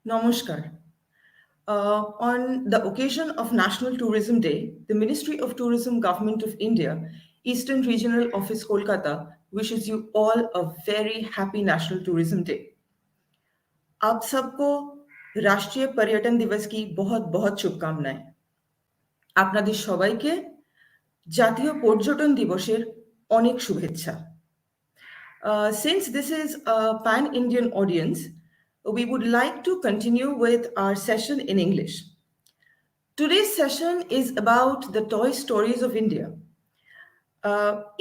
Namaskar. On the occasion of National Tourism Day, the Ministry of Tourism, Government of India, Eastern Regional Office, Kolkata, wishes you all a very happy National Tourism Day. आप सबको রাষ্ট্রীয় पर्यटन दिवस की बहुत बहुत শুভকামনায়। আপনাদের সবাইকে জাতীয় পর্যটন দিবসের অনেক শুভেচ্ছা। Since this is a pan-Indian audience, we would like to continue with our session in English. Today's session is about the toy stories of India.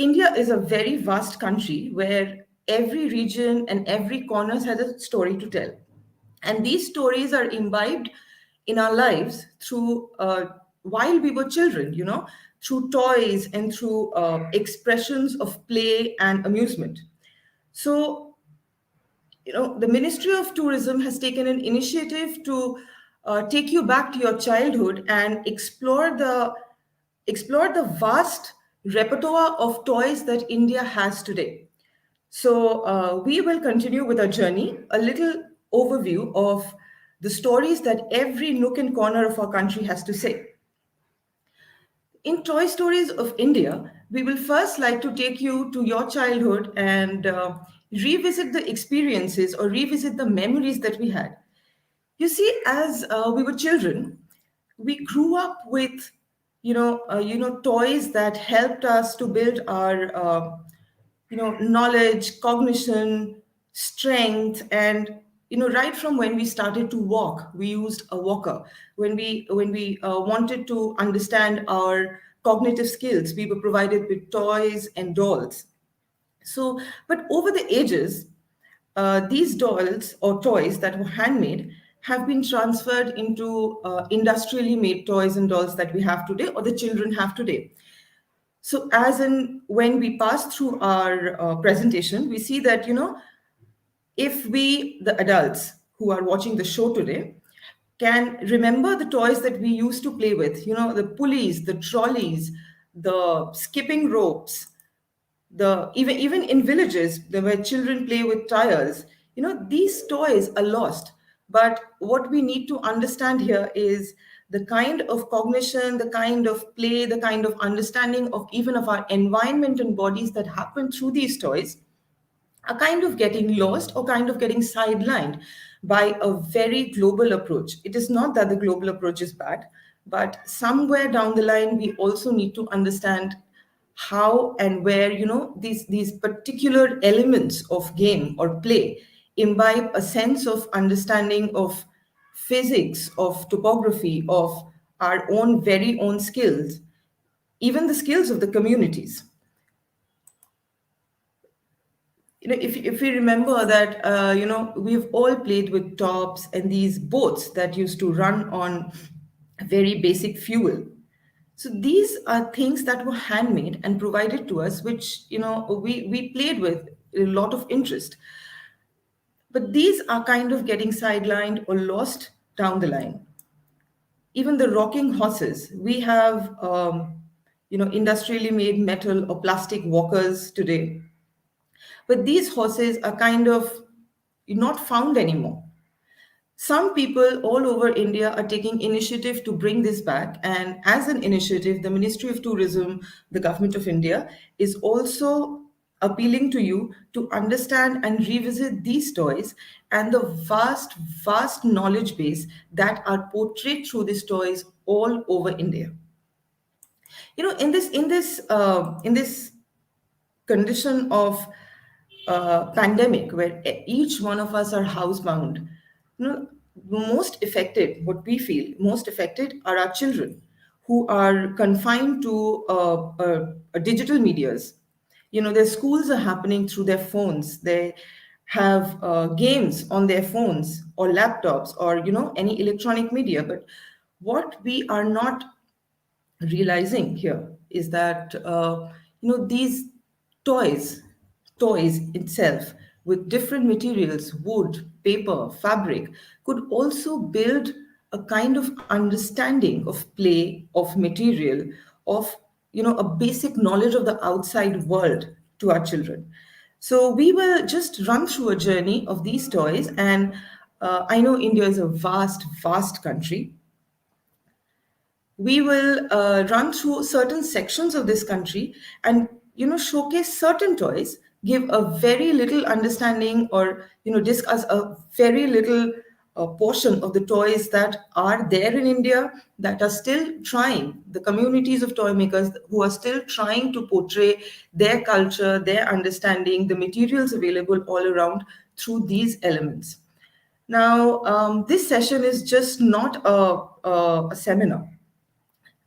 India is a very vast country where every region and every corner has a story to tell. And these stories are imbibed in our lives through, while we were children, through toys and through expressions of play and amusement. So, the Ministry of Tourism has taken an initiative to take you back to your childhood and explore the vast repertoire of toys that India has today. So we will continue with our journey, a little overview of the stories that every nook and corner of our country has to say. In Toy Stories of India, we will first like to take you to your childhood and revisit the experiences or revisit the memories that we had. You see, as we were children, we grew up with, toys that helped us to build our, knowledge, cognition, strength, and right from when we started to walk, we used a walker. When we wanted to understand our cognitive skills, we were provided with toys and dolls. So, but over the ages, these dolls or toys that were handmade have been transferred into industrially made toys and dolls that we have today, or the children have today. So, as in when we pass through our presentation, we see that, if we, the adults who are watching the show today, can remember the toys that we used to play with, the pulleys, the trolleys, the skipping ropes, even in villages where children play with tires, these toys are lost. But what we need to understand here is the kind of cognition, the kind of play, the kind of understanding of even of our environment and bodies that happen through these toys are kind of getting lost or kind of getting sidelined by a very global approach. It is not that the global approach is bad, but somewhere down the line, we also need to understand how and where, these particular elements of game or play imbibe a sense of understanding of physics, of topography, of our own very own skills, even the skills of the communities. If we remember that, we've all played with tops and these boats that used to run on very basic fuel. So these are things that were handmade and provided to us, which, we played with a lot of interest. But these are kind of getting sidelined or lost down the line. Even the rocking horses, we have, industrially made metal or plastic walkers today. But these horses are kind of not found anymore. Some people all over India are taking initiative to bring this back. And as an initiative, the Ministry of Tourism, the Government of India, is also appealing to you to understand and revisit these toys and the vast, vast knowledge base that are portrayed through these toys all over India. In this condition of pandemic, where each one of us are housebound, what we feel most affected are our children who are confined to digital medias. Their schools are happening through their phones. They have games on their phones or laptops or, any electronic media. But what we are not realizing here is that, these toys itself with different materials, wood, paper, fabric, could also build a kind of understanding of play, of material, of, a basic knowledge of the outside world to our children. So we will just run through a journey of these toys, and I know India is a vast, vast country. We will run through certain sections of this country and showcase certain toys, give a very little understanding, or discuss a very little portion of the toys that are there in India, that are still trying, the communities of toy makers who are still trying to portray their culture, their understanding, the materials available all around through these elements. Now, this session is just not a seminar,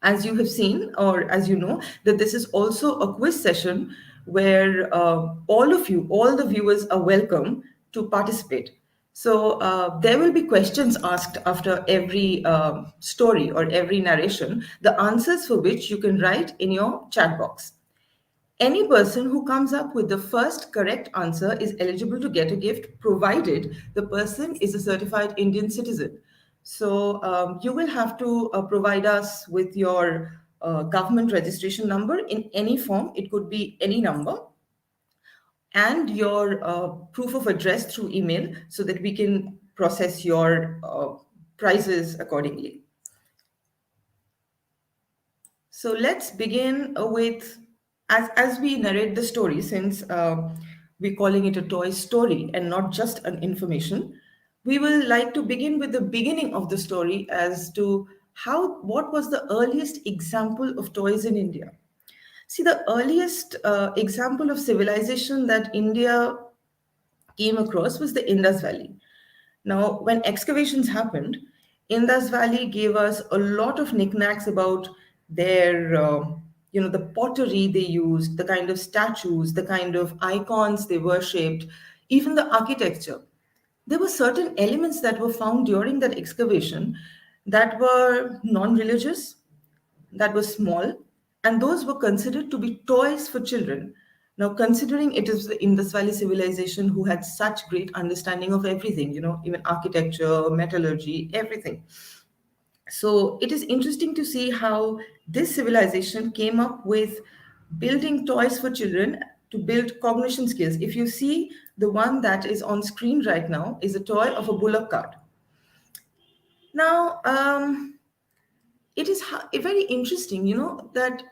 as you have seen, or as you know, that this is also a quiz session where all of you, all the viewers, are welcome to participate. So there will be questions asked after every story or every narration, the answers for which you can write in your chat box. Any person who comes up with the first correct answer is eligible to get a gift, provided the person is a certified Indian citizen. So you will have to provide us with your government registration number in any form. It could be any number, and your proof of address through email, so that we can process your prizes accordingly. So let's begin with, as we narrate the story, since we're calling it a toy story and not just an information, we will like to begin with the beginning of the story as to what was the earliest example of toys in India. See, the earliest example of civilization that India came across was the Indus Valley. Now, when excavations happened, Indus Valley gave us a lot of knickknacks about their, the pottery they used, the kind of statues, the kind of icons they worshipped, even the architecture. There were certain elements that were found during that excavation that were non-religious, that were small, and those were considered to be toys for children. Now, considering it is the Indus Valley civilization who had such great understanding of everything, even architecture, metallurgy, everything. So it is interesting to see how this civilization came up with building toys for children to build cognition skills. If you see, the one that is on screen right now is a toy of a bullock cart. Now, it is very interesting, that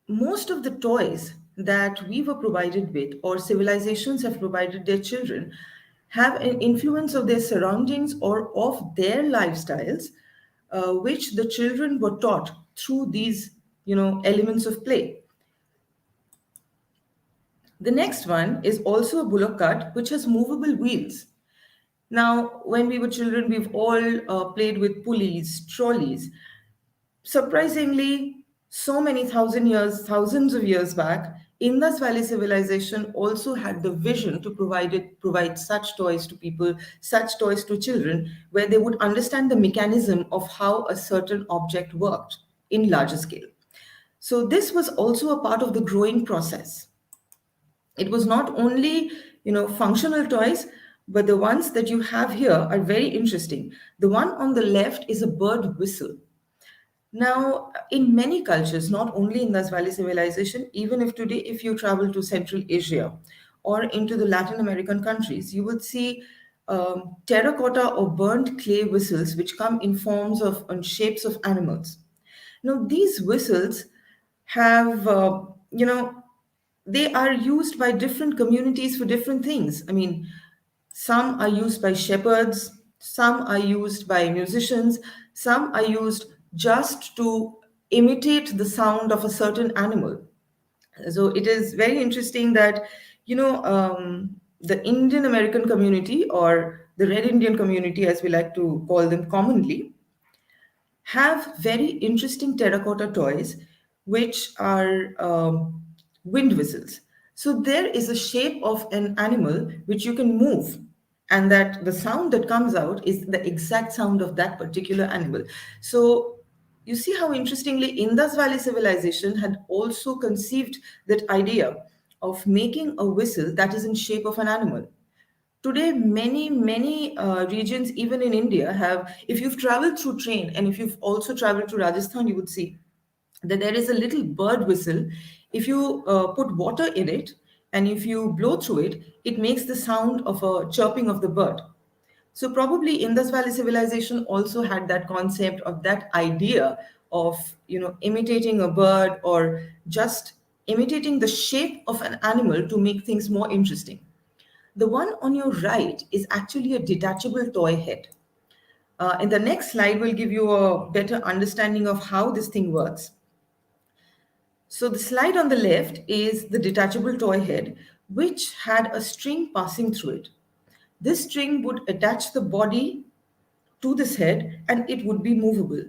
most of the toys that we were provided with, or civilizations have provided their children, have an influence of their surroundings or of their lifestyles, which the children were taught through these elements of play. The next one is also a bullock cart which has movable wheels. Now, when we were children, we've all played with pulleys, trolleys. Surprisingly, so many thousands of years back, Indus Valley civilization also had the vision to provide such toys to people, such toys to children, where they would understand the mechanism of how a certain object worked in larger scale. So this was also a part of the growing process. It was not only, functional toys, but the ones that you have here are very interesting. The one on the left is a bird whistle. Now, in many cultures, not only in this Valley civilization, even if today, if you travel to Central Asia or into the Latin American countries, you would see terracotta or burnt clay whistles which come in forms of and shapes of animals. Now, these whistles have, they are used by different communities for different things. I mean, some are used by shepherds, some are used by musicians, some are used just to imitate the sound of a certain animal. So it is very interesting that, the Indian American community, or the Red Indian community, as we like to call them commonly, have very interesting terracotta toys which are wind whistles. So there is a shape of an animal which you can move, and that the sound that comes out is the exact sound of that particular animal. So you see how interestingly Indus Valley civilization had also conceived that idea of making a whistle that is in shape of an animal. Today, many regions, even in India, have, if you've traveled through train and if you've also traveled to Rajasthan, you would see that there is a little bird whistle. If you put water in it and if you blow through it, it makes the sound of a chirping of the bird. So probably Indus Valley civilization also had that concept of that idea of, imitating a bird or just imitating the shape of an animal to make things more interesting. The one on your right is actually a detachable toy head. In the next slide, we'll give you a better understanding of how this thing works. So the slide on the left is the detachable toy head, which had a string passing through it. This string would attach the body to this head and it would be movable.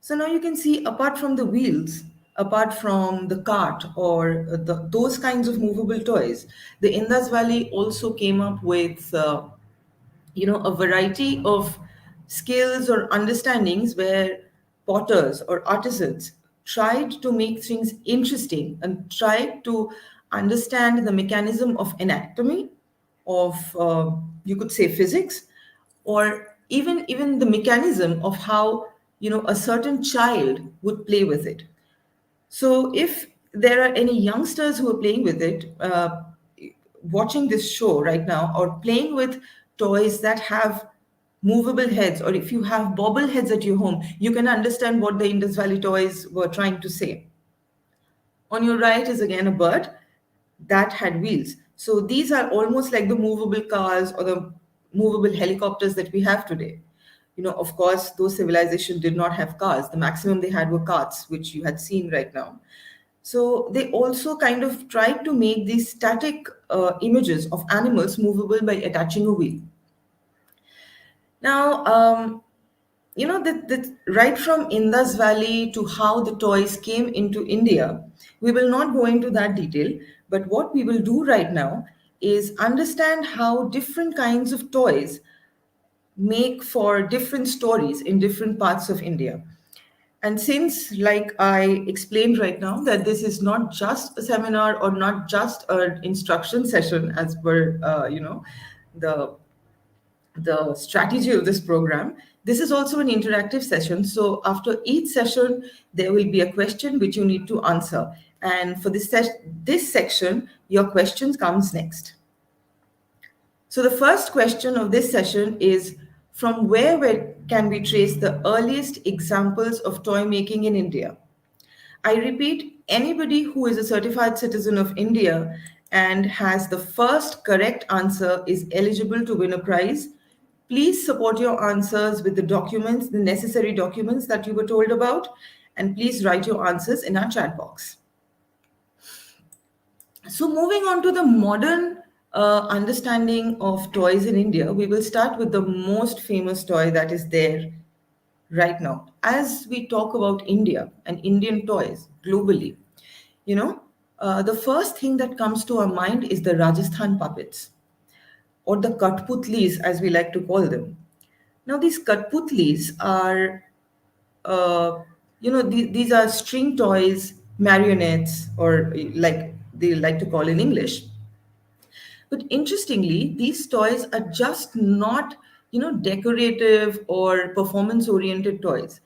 So now you can see, apart from the wheels, apart from the cart or those kinds of movable toys, the Indus Valley also came up with a variety of skills or understandings where potters or artisans tried to make things interesting and tried to understand the mechanism of anatomy, of you could say physics, or even the mechanism of how a certain child would play with it. So, if there are any youngsters who are playing with it, watching this show right now, or playing with toys that have movable heads, or if you have bobble heads at your home, you can understand what the Indus Valley toys were trying to say. On your right is again a bird that had wheels. So, these are almost like the movable cars or the movable helicopters that we have today. Of course, those civilizations did not have cars. The maximum they had were carts, which you had seen right now. So they also kind of tried to make these static images of animals movable by attaching a wheel. Now, that right from Indus Valley to how the toys came into India, we will not go into that detail. But what we will do right now is understand how different kinds of toys make for different stories in different parts of India. And since, like I explained right now, that this is not just a seminar or not just an instruction session as per, the strategy of this program, this is also an interactive session. So after each session, there will be a question which you need to answer. And for this section, your questions comes next. So the first question of this session is, from where can we trace the earliest examples of toy making in India? I repeat, anybody who is a certified citizen of India and has the first correct answer is eligible to win a prize. Please support your answers with the documents, the necessary documents that you were told about, and please write your answers in our chat box. So, moving on to the modern understanding of toys in India, we will start with the most famous toy that is there right now. As we talk about India and Indian toys globally, the first thing that comes to our mind is the Rajasthan puppets, or the Katputlis, as we like to call them. Now, these Katputlis are, these are string toys, marionettes, or like they like to call in English. But interestingly, these toys are just not, decorative or performance-oriented toys.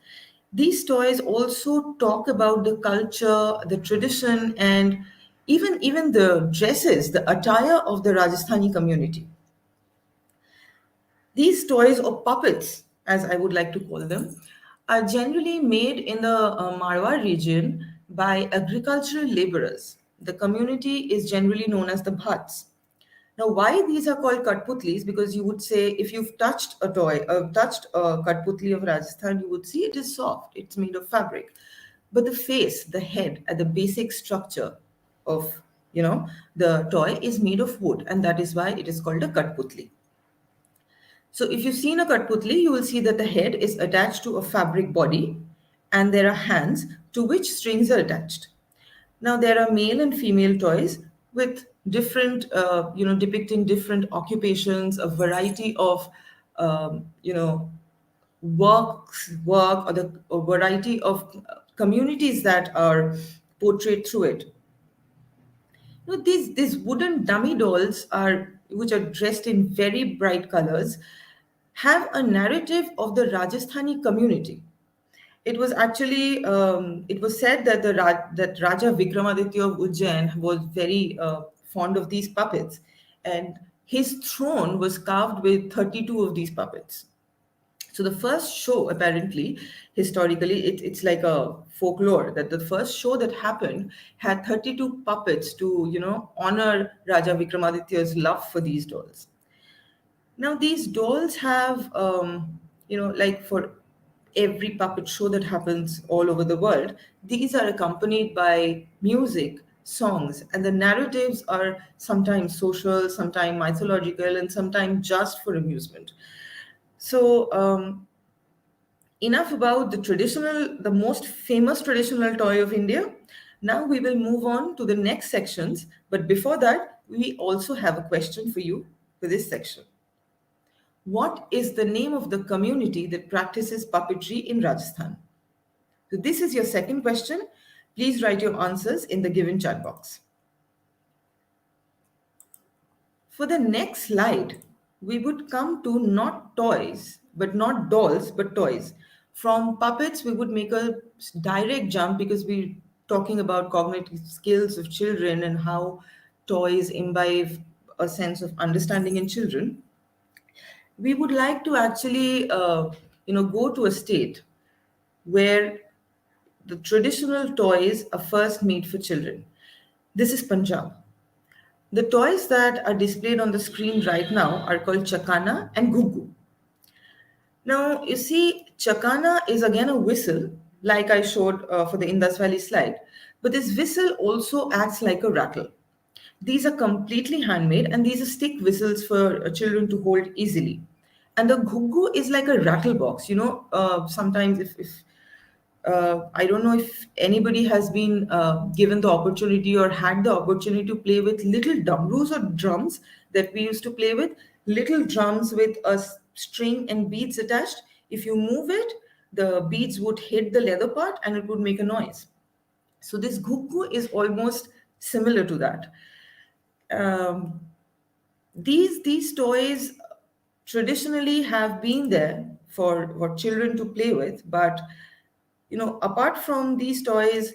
These toys also talk about the culture, the tradition, and even the dresses, the attire of the Rajasthani community. These toys, or puppets, as I would like to call them, are generally made in the Marwar region by agricultural laborers. The community is generally known as the Bhats. Now, why these are called Katputlis? Because you would say, if you've touched touched a Katputli of Rajasthan, you would see it is soft. It's made of fabric. But the face, the head, and the basic structure of, the toy is made of wood, and that is why it is called a Katputli. So if you've seen a Katputli, you will see that the head is attached to a fabric body, and there are hands to which strings are attached. Now there are male and female toys with different, depicting different occupations, a variety of, work, or the a variety of communities that are portrayed through it. These wooden dummy dolls are, which are dressed in very bright colors, have a narrative of the Rajasthani community. It was actually, it was said that that Raja Vikramaditya of Ujjain was very fond of these puppets, and His throne was carved with 32 of these puppets. So the first show, apparently, historically, it's like a folklore that the first show that happened had 32 puppets to, honor Raja Vikramaditya's love for these dolls. Now, these dolls have, like for every puppet show that happens all over the world, these are accompanied by music, songs, and the narratives are sometimes social, sometimes mythological, and sometimes just for amusement. So, enough about the most famous traditional toy of India. Now we will move on to the next sections. But before that, we also have a question for you for this section. What is the name of the community that practices puppetry in Rajasthan? So this is your second question. Please write your answers in the given chat box. For the next slide, we would come to not toys, but not dolls, but toys. From puppets, we would make a direct jump because we're talking about cognitive skills of children and how toys imbibe a sense of understanding in children. We would like to actually, go to a state where the traditional toys are first made for children. This is Punjab. The toys that are displayed on the screen right now are called Chakana and Gugu. Now, you see, Chakana is again a whistle, like I showed for the Indus Valley slide, but this whistle also acts like a rattle. These are completely handmade and these are stick whistles for children to hold easily. And the Gugu is like a rattle box. Sometimes if I don't know if anybody has been given the opportunity or had the opportunity to play with little dumroos or drums that we used to play with, little drums with a string and beads attached. If you move it, the beads would hit the leather part and it would make a noise. So this gugu is almost similar to that. Um, these toys traditionally have been there for children to play with, but apart from these toys,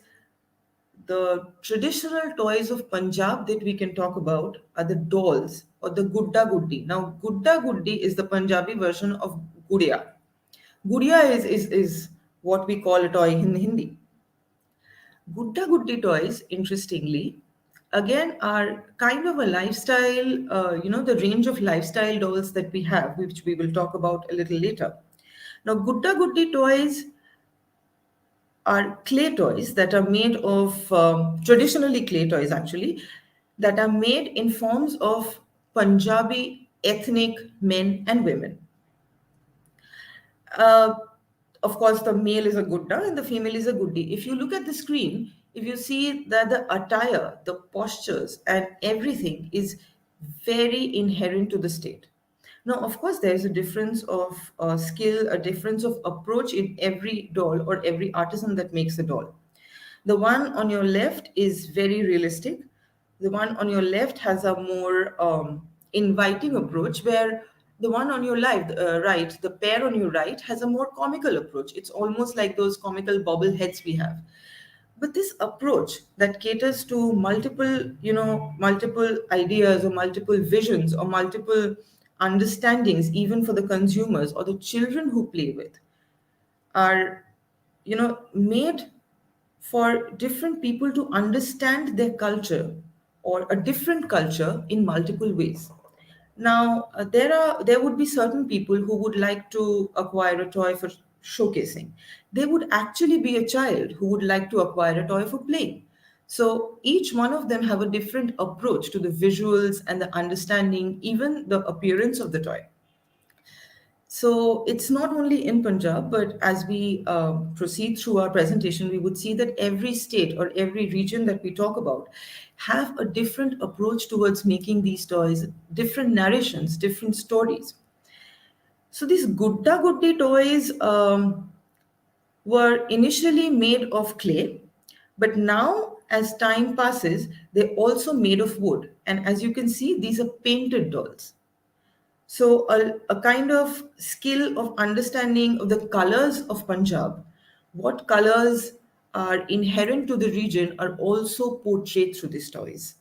the traditional toys of Punjab that we can talk about are the dolls or the gudda guddi. Now, gudda guddi is the Punjabi version of gudiya. Gudiya is what we call a toy in Hindi. Gudda guddi toys, interestingly, again are kind of a lifestyle, the range of lifestyle dolls that we have, which we will talk about a little later. Now, gudda guddi toys are clay toys that are made of traditionally clay toys actually that are made in forms of Punjabi ethnic men and women. Uh, of course, the male is a gudda and the female is a guddi. If you look at the screen, if you see that the attire, the postures, and everything is very inherent to the state. Now, of course, there is a difference of skill, a difference of approach in every doll or every artisan that makes a doll. The one on your left is very realistic. The one on your left has a more inviting approach, where the one on your right, the pair on your right, has a more comical approach. It's almost like those comical bobble heads we have. But this approach that caters to multiple ideas or multiple visions or multiple understandings, even for the consumers or the children who play with, are made for different people to understand their culture or a different culture in multiple ways. Now, there would be certain people who would like to acquire a toy for showcasing. There would actually be a child who would like to acquire a toy for playing. So each one of them have a different approach to the visuals and the understanding, even the appearance of the toy. So it's not only in Punjab, but as we proceed through our presentation, we would see that every state or every region that we talk about have a different approach towards making these toys, different narrations, different stories. So these Gudda Guddi toys were initially made of clay, but now as time passes, they're also made of wood. And as you can see, these are painted dolls. So a kind of skill of understanding of the colors of Punjab, what colors are inherent to the region are also portrayed through these toys.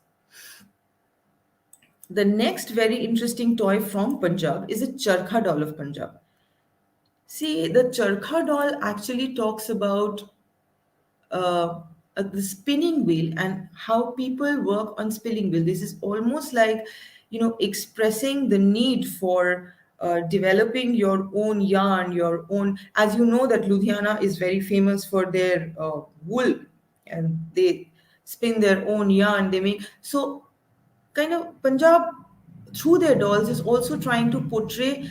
The next very interesting toy from Punjab is a Charkha doll of Punjab. See, the Charkha doll actually talks about uh, the spinning wheel and how people work on spinning wheel. This is almost like, expressing the need for developing your own yarn, your own. As you know, that Ludhiana is very famous for their wool, and they spin their own yarn. They make so kind of Punjab through their dolls is also trying to portray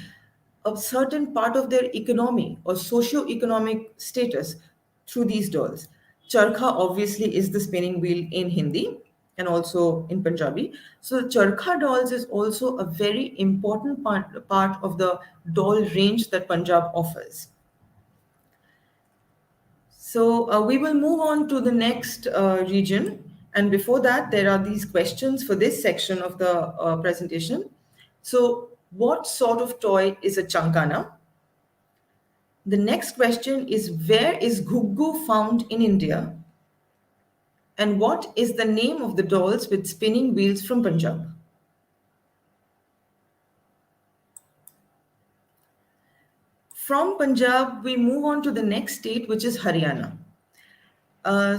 a certain part of their economy or socio-economic status through these dolls. Charkha obviously is the spinning wheel in Hindi and also in Punjabi. So Charkha dolls is also a very important part of the doll range that Punjab offers. So we will move on to the next region. And before that, there are these questions for this section of the presentation. So, what sort of toy is a chankana? The next question is, where is Ghuggu found in India? And what is the name of the dolls with spinning wheels from Punjab? From Punjab, we move on to the next state, which is Haryana.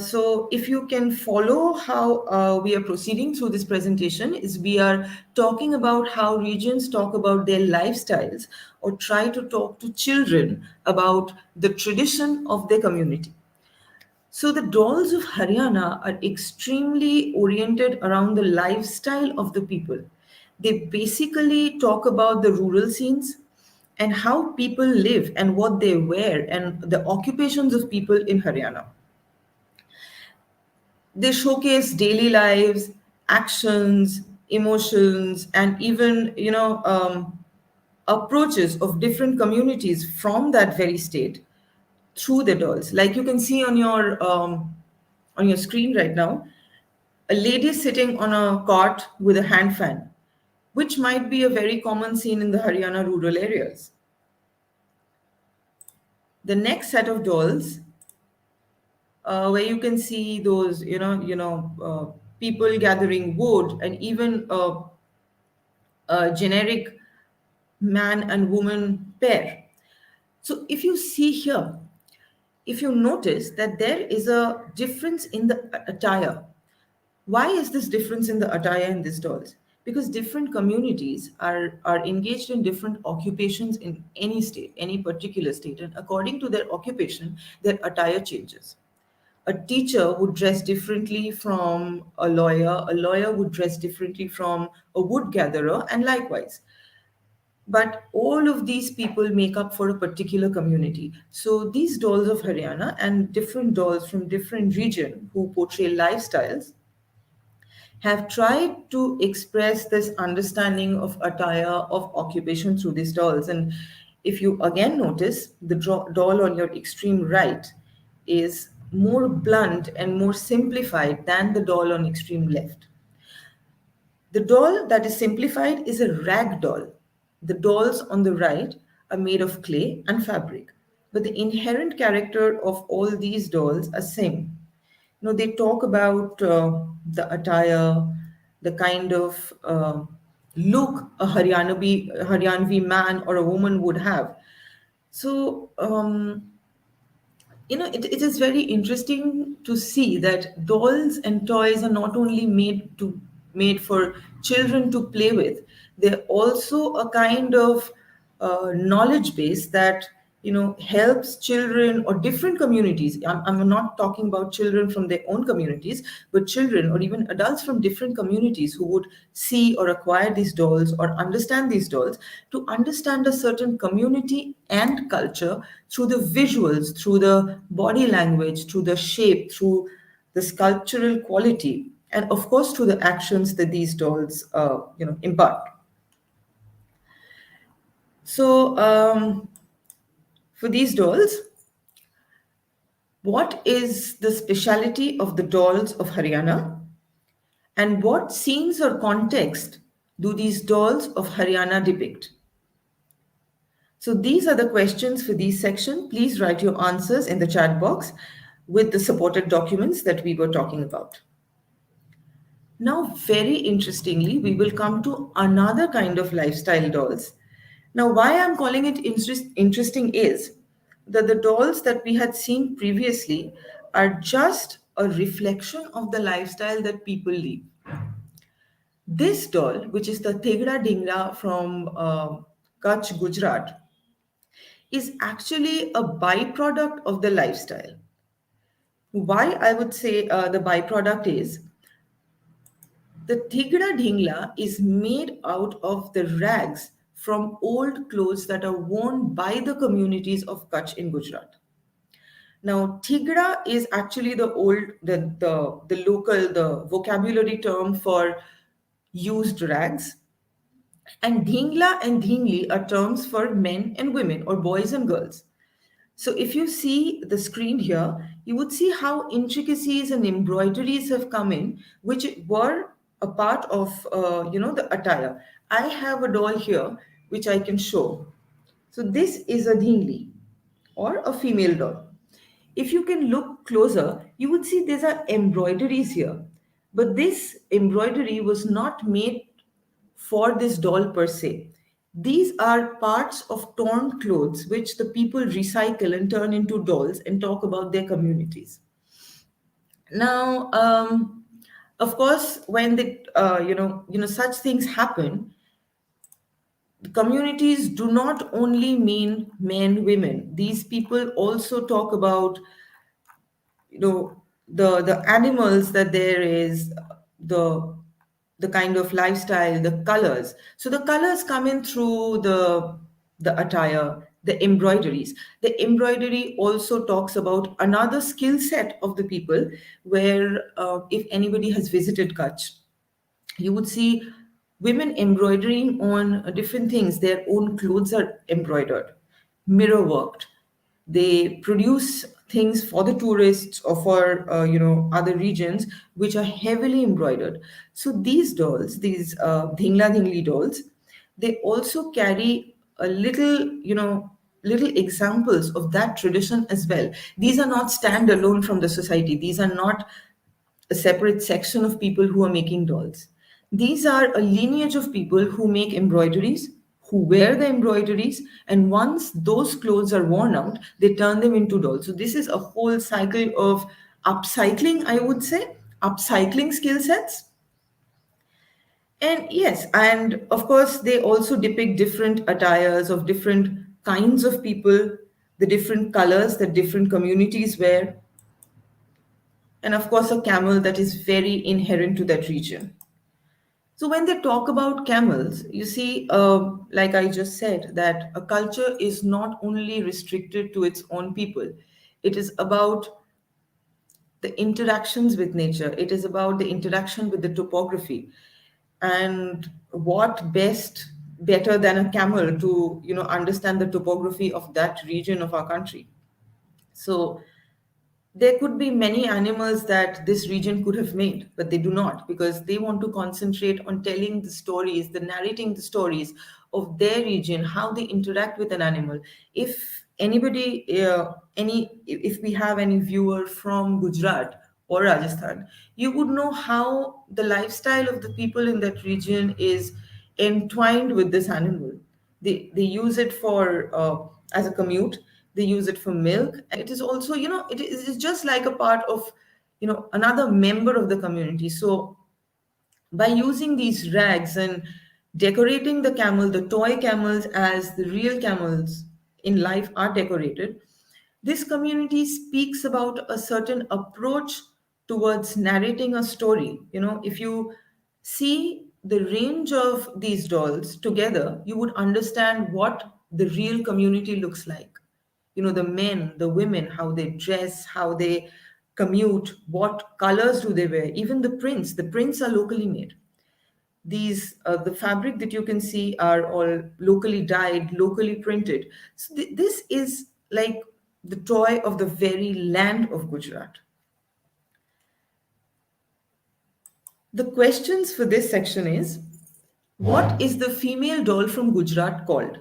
So if you can follow how we are proceeding through this presentation, is we are talking about how regions talk about their lifestyles or try to talk to children about the tradition of their community. So the dolls of Haryana are extremely oriented around the lifestyle of the people. They basically talk about the rural scenes and how people live and what they wear and the occupations of people in Haryana. They showcase daily lives, actions, emotions, and even approaches of different communities from that very state through the dolls. Like you can see on your screen right now, a lady sitting on a cot with a hand fan, which might be a very common scene in the Haryana rural areas. The next set of dolls, where you can see those, people gathering wood and even a generic man and woman pair. So if you see here, if you notice that there is a difference in the attire. Why is this difference in the attire in these dolls? Because different communities are engaged in different occupations in any state, any particular state, and according to their occupation, their attire changes. A teacher would dress differently from a lawyer would dress differently from a wood gatherer, and likewise. But all of these people make up for a particular community. So these dolls of Haryana and different dolls from different region who portray lifestyles have tried to express this understanding of attire, of occupation through these dolls. And if you again notice, the doll on your extreme right is more blunt and more simplified than the doll on extreme left. The doll that is simplified is a rag doll. The dolls on the right are made of clay and fabric. But the inherent character of all these dolls are same. They talk about the attire, the kind of look a Haryanvi man or a woman would have. So, it is very interesting to see that dolls and toys are not only made for children to play with. They're also a kind of knowledge base that helps children or different communities. I'm not talking about children from their own communities, but children or even adults from different communities who would see or acquire these dolls or understand these dolls to understand a certain community and culture through the visuals, through the body language, through the shape, through the sculptural quality, and of course through the actions that these dolls impart. So for these dolls, what is the speciality of the dolls of Haryana, and what scenes or context do these dolls of Haryana depict? So these are the questions for this section. Please write your answers in the chat box with the supported documents that we were talking about. Now, very interestingly, we will come to another kind of lifestyle dolls. Now, why I'm calling it interesting is that the dolls that we had seen previously are just a reflection of the lifestyle that people live. This doll, which is the Thegra Dingra from Kutch, Gujarat, is actually a byproduct of the lifestyle. Why I would say the byproduct is the Thigra Dhingla is made out of the rags from old clothes that are worn by the communities of Kutch in Gujarat. Now, Thigra is actually the local, the vocabulary term for used rags. And Dhingla and Dhingli are terms for men and women or boys and girls. So if you see the screen here, you would see how intricacies and embroideries have come in, which were a part of, the attire. I have a doll here, which I can show. So this is a dhingli or a female doll. If you can look closer, you would see there are embroideries here. But this embroidery was not made for this doll per se. These are parts of torn clothes which the people recycle and turn into dolls and talk about their communities. Now, of course, when such things happen, the communities do not only mean men, women. These people also talk about the animals that there is, the the kind of lifestyle, the colors. So the colors come in through the attire, the embroideries. The embroidery also talks about another skill set of the people, where if anybody has visited Kutch, you would see women embroidering on different things. Their own clothes are embroidered, mirror worked. They produce things for the tourists or for other regions which are heavily embroidered. So these dolls, these dhingla dhingli dolls, they also carry a little examples of that tradition as well. These are not standalone from the society. These are not a separate section of people who are making dolls. These are a lineage of people who make embroideries, who wear the embroideries, and once those clothes are worn out, they turn them into dolls. So, this is a whole cycle of upcycling, I would say, upcycling skill sets. And yes, and of course, they also depict different attires of different kinds of people, the different colors that different communities wear, and of course a camel that is very inherent to that region. So when they talk about camels, you see, like I just said, that a culture is not only restricted to its own people. It is about the interactions with nature. It is about the interaction with the topography, and what better than a camel to understand the topography of that region of our country. So there could be many animals that this region could have made, but they do not, because they want to concentrate on telling the stories, the narrating the stories of their region, how they interact with an animal. If anybody, if we have any viewer from Gujarat or Rajasthan, you would know how the lifestyle of the people in that region is entwined with this animal. They use it for as a commute. They use it for milk, and it is also, it's just like a part of another member of the community. So by using these rags and decorating the camel, the toy camels, as the real camels in life are decorated, this community speaks about a certain approach towards narrating a story. If you see the range of these dolls together, you would understand what the real community looks like. The men, the women, how they dress, how they commute, what colors do they wear, even the prints are locally made. These the fabric that you can see are all locally dyed, locally printed. So this is like the toy of the very land of Gujarat. The questions for this section is: what is the female doll from Gujarat called?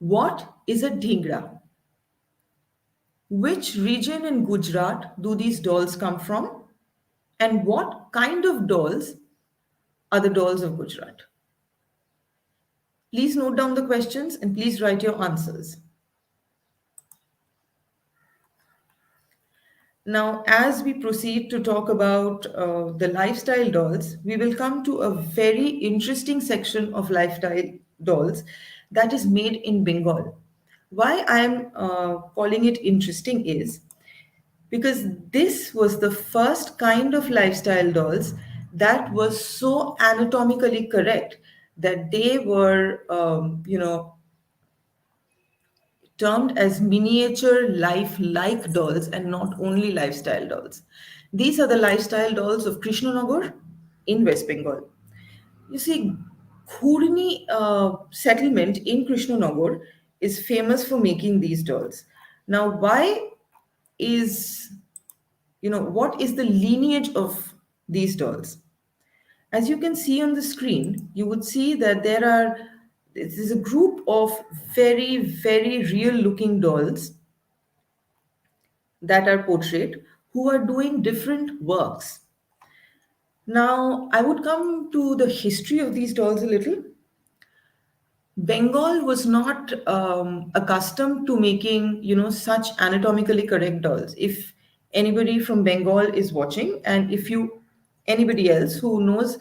What is a dhingra? Which region in Gujarat do these dolls come from? And what kind of dolls are the dolls of Gujarat? Please note down the questions and please write your answers. Now, as we proceed to talk about the lifestyle dolls, we will come to a very interesting section of lifestyle dolls that is made in Bengal. Why I am calling it interesting is because this was the first kind of lifestyle dolls that was so anatomically correct that they were, termed as miniature life-like dolls and not only lifestyle dolls. These are the lifestyle dolls of Krishnanagar in West Bengal. You see, Khurni settlement in Krishnanagar is famous for making these dolls. Now, why is, what is the lineage of these dolls? As you can see on the screen, you would see that this is a group of very, very real looking dolls that are portrayed who are doing different works. Now, I would come to the history of these dolls a little. Bengal was not accustomed to making, such anatomically correct dolls. If anybody from Bengal is watching, and if you anybody else who knows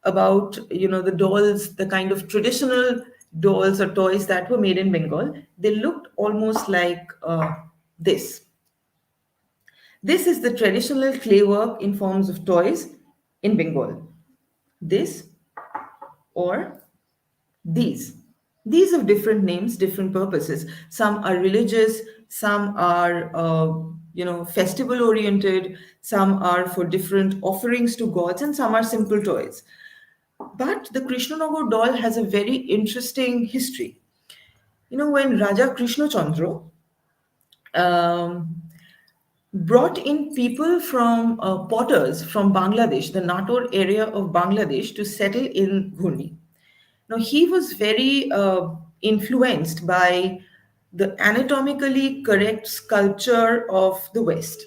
about, the dolls, the kind of traditional dolls or toys that were made in Bengal, they looked almost like this. This is the traditional clay work in forms of toys in Bengal. This or these. These have different names, different purposes. Some are religious, some are, festival oriented, some are for different offerings to gods, and some are simple toys. But the Krishnanagar doll has a very interesting history. When Raja Krishna Chandra um, brought in people from potters from Bangladesh, the Nator area of Bangladesh, to settle in Ghurni. Now, he was very influenced by the anatomically correct sculpture of the West.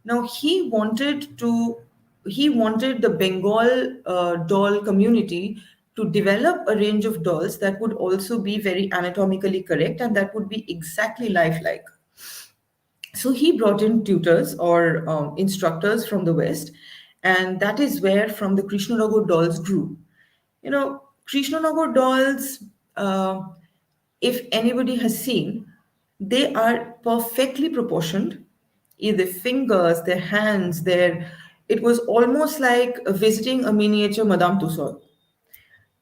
Now, he wanted the Bengal doll community to develop a range of dolls that would also be very anatomically correct and that would be exactly lifelike. So he brought in tutors or instructors from the West, and that is where from the Krishnanagar dolls grew. Krishnanagar dolls, if anybody has seen, they are perfectly proportioned. Their fingers, their hands, it was almost like visiting a miniature Madame Tussauds,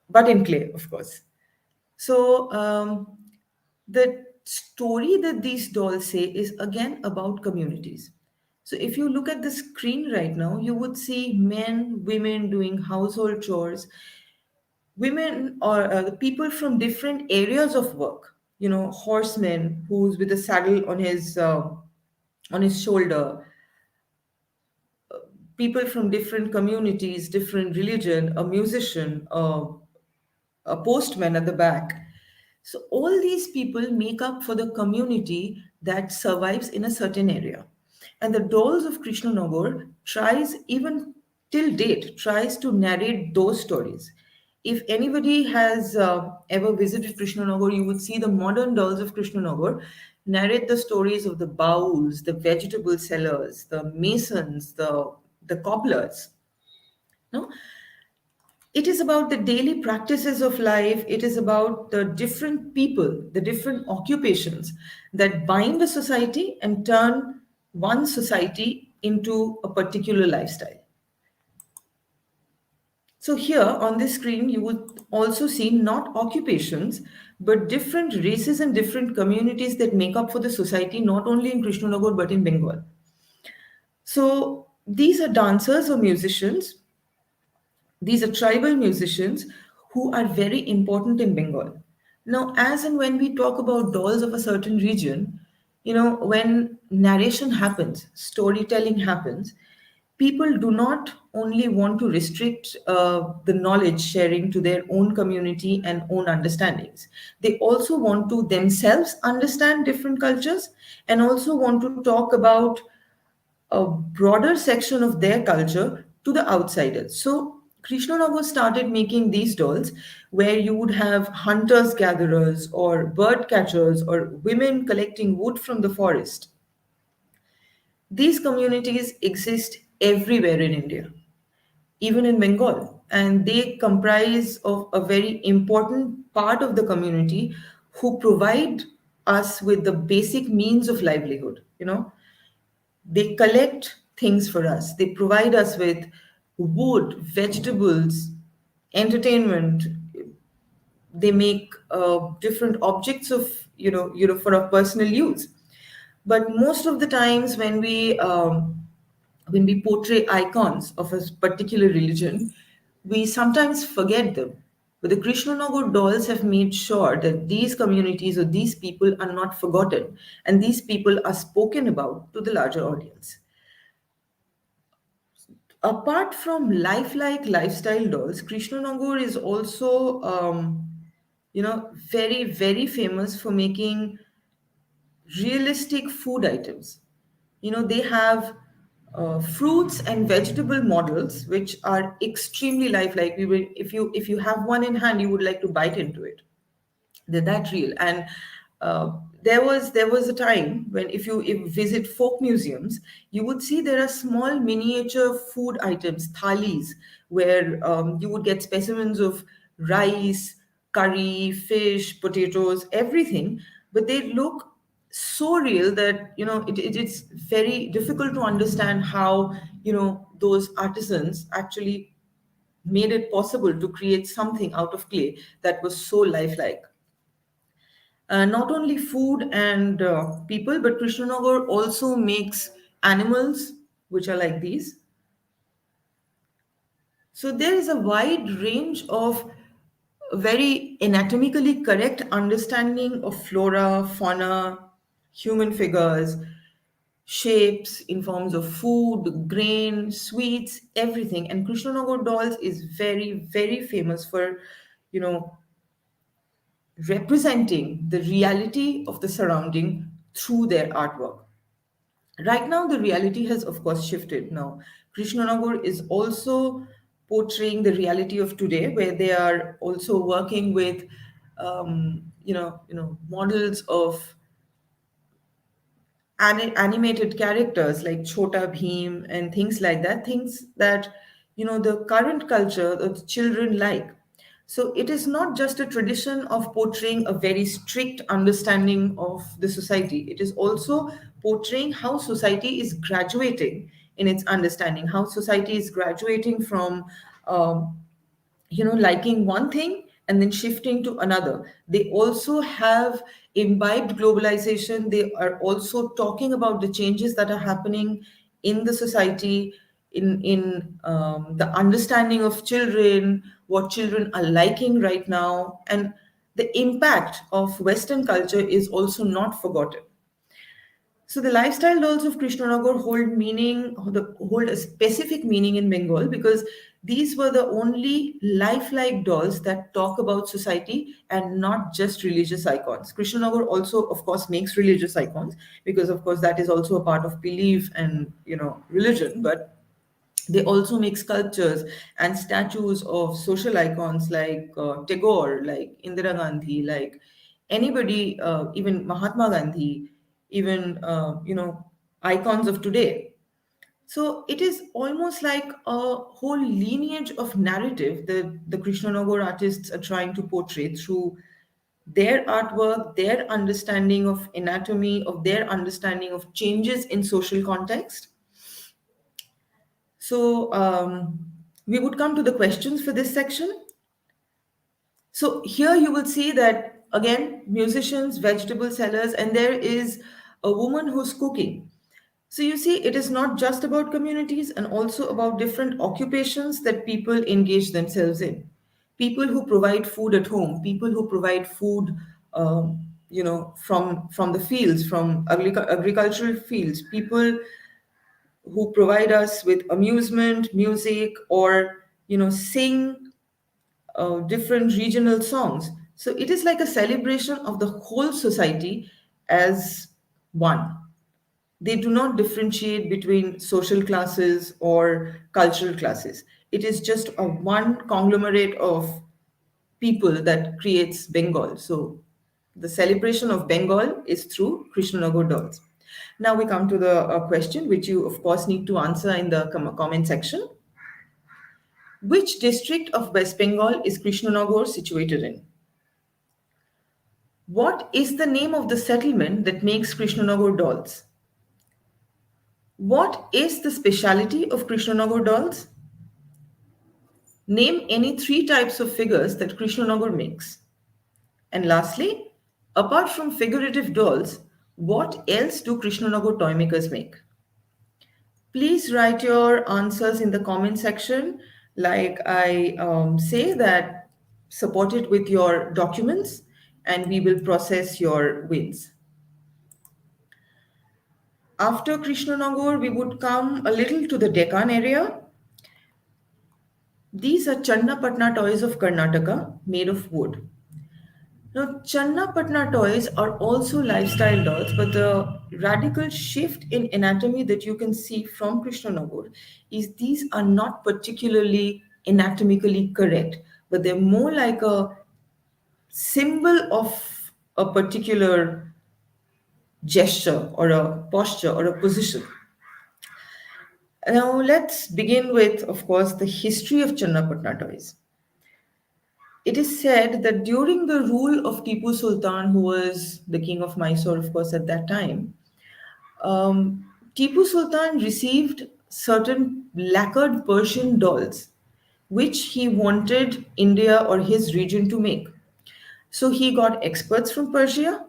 but in clay, of course. So the story that these dolls say is again about communities. So if you look at the screen right now, you would see men, women doing household chores, women or the people from different areas of work. Horseman who's with a saddle on his shoulder, people from different communities, different religion, a musician, a postman at the back. So all these people make up for the community that survives in a certain area. And the dolls of Krishnanagar tries, even till date, tries to narrate those stories. If anybody has ever visited Krishnanagar, you would see the modern dolls of Krishnanagar narrate the stories of the bowls, the vegetable sellers, the masons, the cobblers. No? It is about the daily practices of life. It is about the different people, the different occupations that bind a society and turn one society into a particular lifestyle. So here on this screen, you would also see not occupations, but different races and different communities that make up for the society, not only in Krishnanagar, but in Bengal. So these are dancers or musicians. These are tribal musicians who are very important in Bengal. Now, as and when we talk about dolls of a certain region, when narration happens, storytelling happens, people do not only want to restrict the knowledge sharing to their own community and own understandings. They also want to themselves understand different cultures and also want to talk about a broader section of their culture to the outsiders. So Krishnanagar started making these dolls where you would have hunters gatherers or bird catchers or women collecting wood from the forest. These communities exist everywhere in India, even in Bengal, and they comprise of a very important part of the community who provide us with the basic means of livelihood. They collect things for us. They provide us with wood, vegetables, entertainment. They make different objects of for our personal use. But most of the times when we portray icons of a particular religion, we sometimes forget them. But the Krishnanagar dolls have made sure that these communities or these people are not forgotten, and these people are spoken about to the larger audience. Apart from lifelike lifestyle dolls, Krishnanagar is also, very, very famous for making realistic food items. They have fruits and vegetable models which are extremely lifelike. If you have one in hand, you would like to bite into it. They're that real. And uh, there was a time when if you visit folk museums, you would see there are small miniature food items, thalis, where you would get specimens of rice, curry, fish, potatoes, everything, but they look so real that it's very difficult to understand how those artisans actually made it possible to create something out of clay that was so lifelike. Not only food and people, but Krishnanagar also makes animals, which are like these. So there is a wide range of very anatomically correct understanding of flora, fauna, human figures, shapes in forms of food, grain, sweets, everything. And Krishnanagar dolls is very, very famous for, you know, representing the reality of the surrounding through their artwork. Right now, the reality has, of course, shifted. Now, Krishnanagar is also portraying the reality of today, where they are also working with, models of animated characters like Chota Bheem and things like that, things that the current culture the children like. So it is not just a tradition of portraying a very strict understanding of the society. It is also portraying how society is graduating in its understanding, how society is graduating from um, liking one thing and then shifting to another. They also have imbibed globalization. They are also talking about the changes that are happening in the society, in the understanding of children, what children are liking right now, and the impact of Western culture is also not forgotten. So the lifestyle dolls of Krishnanagar hold a specific meaning in Bengal because these were the only lifelike dolls that talk about society and not just religious icons. Krishnanagar also, of course, makes religious icons because, of course, that is also a part of belief and religion. But they also make sculptures and statues of social icons like Tagore, like Indira Gandhi, like anybody, even Mahatma Gandhi, even icons of today. So it is almost like a whole lineage of narrative that the Krishnanagar artists are trying to portray through their artwork, their understanding of anatomy, of their understanding of changes in social context. So we would come to the questions for this section. So here you will see that again, musicians, vegetable sellers, and there is a woman who's cooking. So you see, it is not just about communities and also about different occupations that people engage themselves in. People who provide food at home, people who provide food, from the fields, from agricultural fields, people who provide us with amusement, music, or sing different regional songs. So it is like a celebration of the whole society as one. They do not differentiate between social classes or cultural classes. It is just a one conglomerate of people that creates Bengal. So the celebration of Bengal is through Krishnanagar dolls. Now we come to the question, which you of course need to answer in the comment section. Which district of West Bengal is Krishnanagar situated in? What is the name of the settlement that makes Krishnanagar dolls? What is the speciality of Krishnanagar dolls? Name any three types of figures that Krishnanagar makes. And lastly, apart from figurative dolls, what else do Krishnanagar toy makers make? Please write your answers in the comment section. Like I say that, support it with your documents and we will process your wins. After Krishnanagar, we would come a little to the Deccan area. These are Channapatnage toys of Karnataka made of wood. Now, Channapatnage toys are also lifestyle dolls, but the radical shift in anatomy that you can see from Krishnanagar is these are not particularly anatomically correct, but they're more like a symbol of a particular gesture or a posture or a position. Now, let's begin with, of course, the history of Channapatnage toys. It is said that during the rule of Tipu Sultan, who was the king of Mysore, of course, at that time, Tipu Sultan received certain lacquered Persian dolls, which he wanted India or his region to make. So he got experts from Persia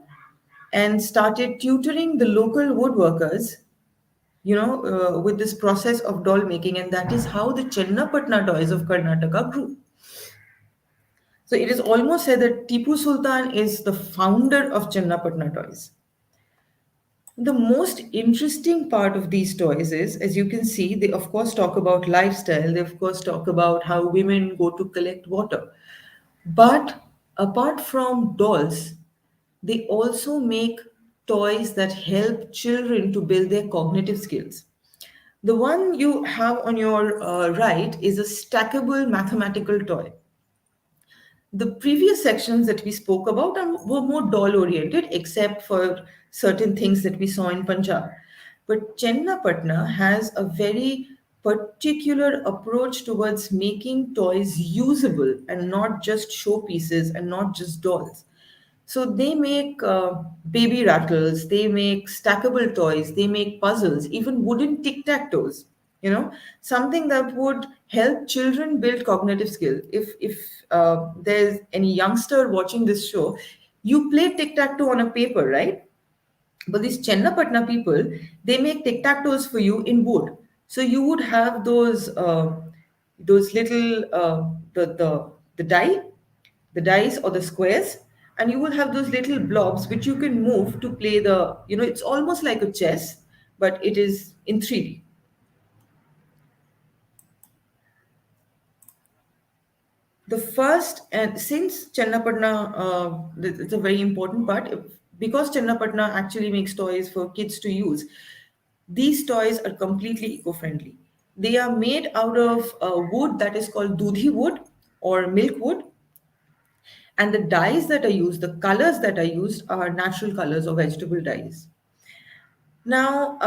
and started tutoring the local woodworkers, with this process of doll making, and that is how the Channapatnage toys of Karnataka grew. So it is almost said that Tipu Sultan is the founder of Channapatnage toys. The most interesting part of these toys is, as you can see, they of course talk about lifestyle, they of course talk about how women go to collect water. But apart from dolls, they also make toys that help children to build their cognitive skills. The one you have on your right is a stackable mathematical toy. The previous sections that we spoke about were more doll oriented, except for certain things that we saw in Punjab. But Chennapatna has a very particular approach towards making toys usable and not just showpieces and not just dolls. So they make baby rattles, they make stackable toys, they make puzzles, even wooden tic-tac-toes. Something that would help children build cognitive skill. If there's any youngster watching this show, you play tic-tac-toe on a paper, right? But these Chennapatna people, they make tic-tac-toes for you in wood. So you would have those little the dice or the squares, and you will have those little blobs which you can move to play it's almost like a chess, but it is in 3D. The first, and since Channapatna, it's a very important part, because Channapatna actually makes toys for kids to use, these toys are completely eco-friendly. They are made out of wood that is called dudhi wood or milk wood, and the dyes that are used, the colors that are used, are natural colors or vegetable dyes. Now,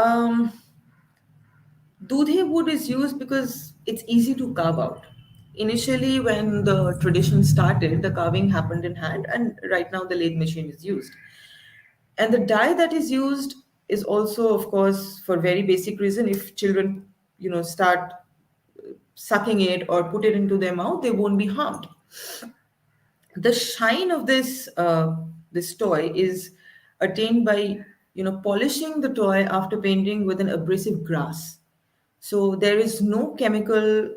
dudhe wood is used because it's easy to carve out. Initially, when the tradition started, the carving happened in hand, and right now the lathe machine is used. And the dye that is used is also, of course, for very basic reason. If children, start sucking it or put it into their mouth, they won't be harmed. The shine of this toy is attained by polishing the toy after painting with an abrasive grass. So there is no chemical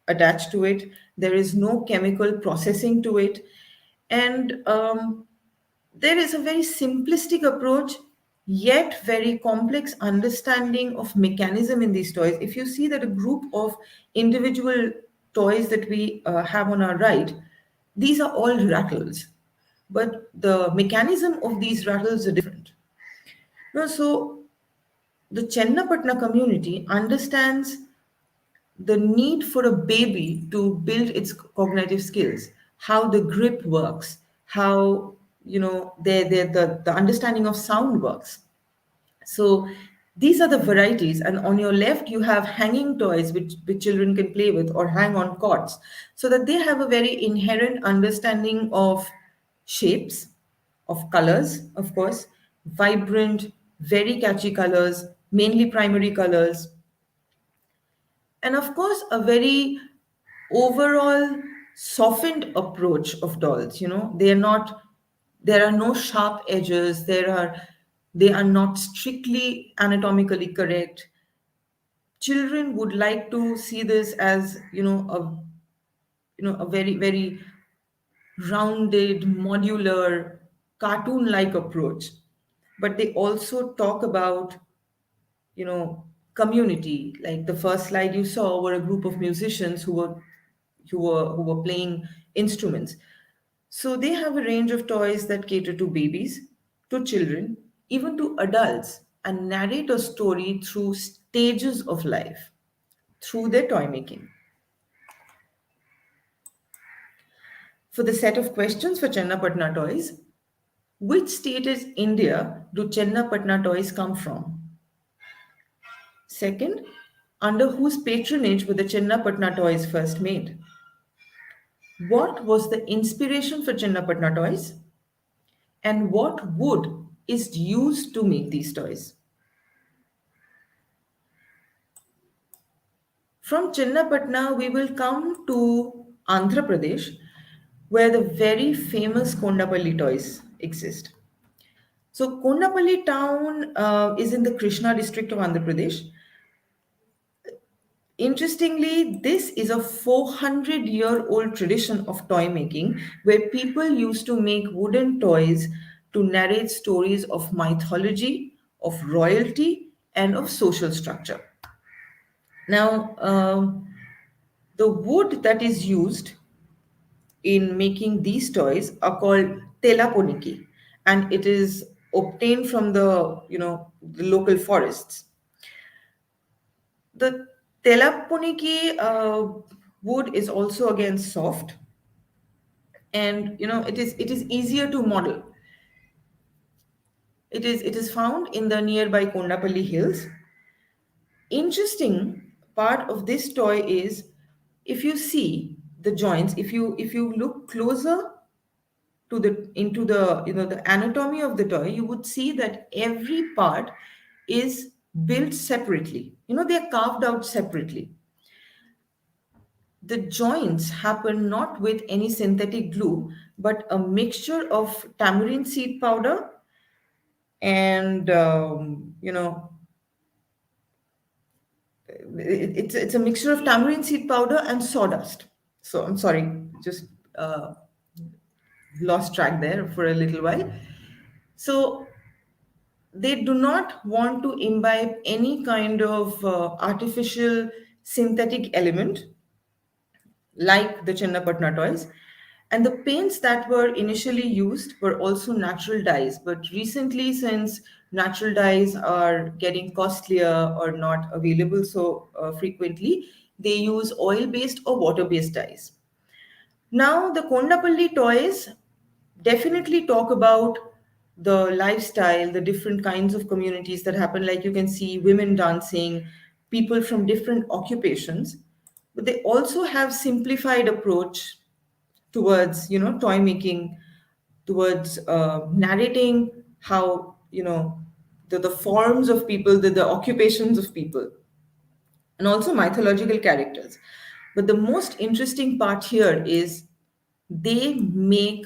attached to it, there is no chemical processing to it, and there is a very simplistic approach yet very complex understanding of mechanism in these toys. If you see that a group of individual toys that we have on our right, these are all rattles, but the mechanism of these rattles are different. So the Channapatna community understands the need for a baby to build its cognitive skills, how the grip works, how the understanding of sound works. So these are the varieties, and on your left you have hanging toys which children can play with or hang on cots, so that they have a very inherent understanding of shapes, of colors, of course, vibrant, very catchy colors, mainly primary colors, and of course a very overall softened approach of dolls. They are not, there are no sharp edges, they are not strictly anatomically correct. Children would like to see this as a very very rounded, modular, cartoon like approach. But they also talk about you know community. Like the first slide you saw were a group of musicians who were playing instruments. So they have a range of toys that cater to babies, to children, even to adults, and narrate a story through stages of life through their toy making. For the set of questions for Channapatna Toys, which state in India do Channapatna Toys come from? Second, under whose patronage were the Channapatna Toys first made? What was the inspiration for Channapatna Toys? And what wood is used to make these toys? From Channapatna, we will come to Andhra Pradesh, where the very famous Kondapali Toys exist. So, Kondapali town is in the Krishna district of Andhra Pradesh. Interestingly, this is a 400-year-old tradition of toy making where people used to make wooden toys to narrate stories of mythology, of royalty, and of social structure. Now, the wood that is used in making these toys are called telaponiki, and it is obtained from the local forests. The telaponiki wood is also again soft, and it is easier to model. It is found in the nearby Kondapalli hills. Interesting part of this toy is, if you see the joints, if you look closer to the into the anatomy of the toy, you would see that every part is built separately. They are carved out separately. The joints happen not with any synthetic glue, but a mixture of tamarind seed powder and it's a mixture of tamarind seed powder and sawdust. So I'm sorry, just uh, lost track there for a little while. So they do not want to imbibe any kind of artificial synthetic element like the Channapatna toys. And the paints that were initially used were also natural dyes. But recently, since natural dyes are getting costlier or not available so frequently, they use oil based or water based dyes. Now, the Kondapalli toys definitely talk about the lifestyle, the different kinds of communities that happen. Like you can see women dancing, people from different occupations, but they also have simplified approach towards toy making, towards narrating how the forms of people, the occupations of people, and also mythological characters. But the most interesting part here is they make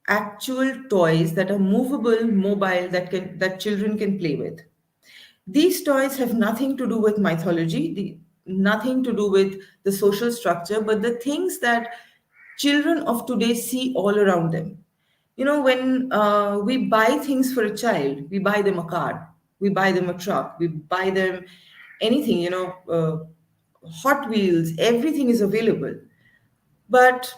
actual toys that are movable, mobile, that children can play with. These toys have nothing to do with mythology, nothing to do with the social structure, but the things that children of today see all around them. When we buy things for a child, we buy them a car, we buy them a truck, we buy them anything, Hot Wheels, everything is available. But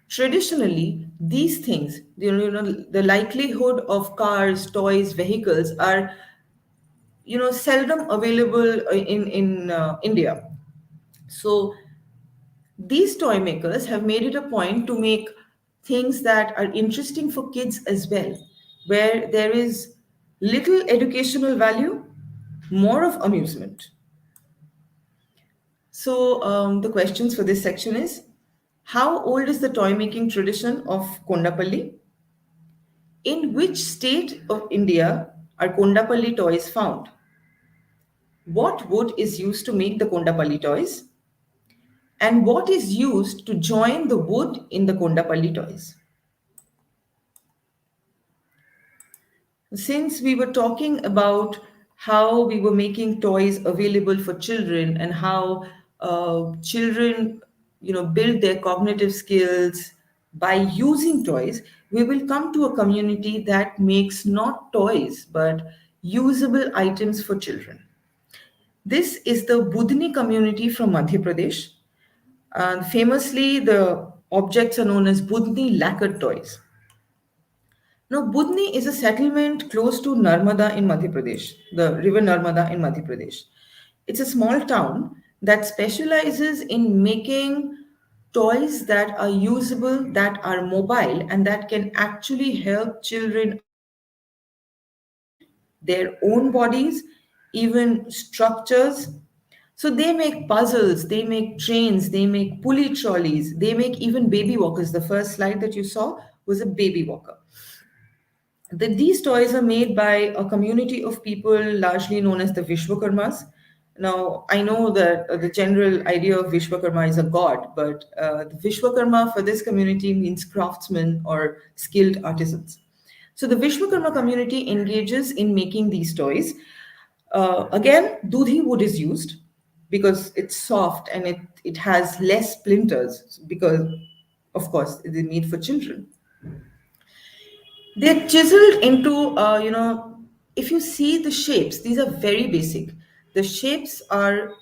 traditionally, these things, the likelihood of cars, toys, vehicles are seldom available in India. So these toy makers have made it a point to make things that are interesting for kids as well, where there is little educational value, more of amusement. So the questions for this section is: how old is the toy making tradition of Kondapalli? In which state of India are Kondapalli toys found? What wood is used to make the Kondapalli toys? And what is used to join the wood in the Kondapalli toys? Since we were talking about how we were making toys available for children and how children, build their cognitive skills by using toys, we will come to a community that makes not toys but usable items for children. This is the Buddhini community from Madhya Pradesh. Famously, the objects are known as Buddhini lacquered toys. Now, Budni is a settlement close to Narmada in Madhya Pradesh, the river Narmada in Madhya Pradesh. It's a small town that specializes in making toys that are usable, that are mobile, and that can actually help children understand their own bodies, even structures. So they make puzzles, they make trains, they make pulley trolleys, they make even baby walkers. The first slide that you saw was a baby walker. These toys are made by a community of people largely known as the Vishwakarmas. Now, I know that the general idea of Vishwakarma is a god, but the Vishwakarma for this community means craftsmen or skilled artisans. So the Vishwakarma community engages in making these toys. Again, dudhi wood is used because it's soft and it has less splinters because, of course, it is made for children. They're chiseled into, if you see the shapes, these are very basic. The shapes are,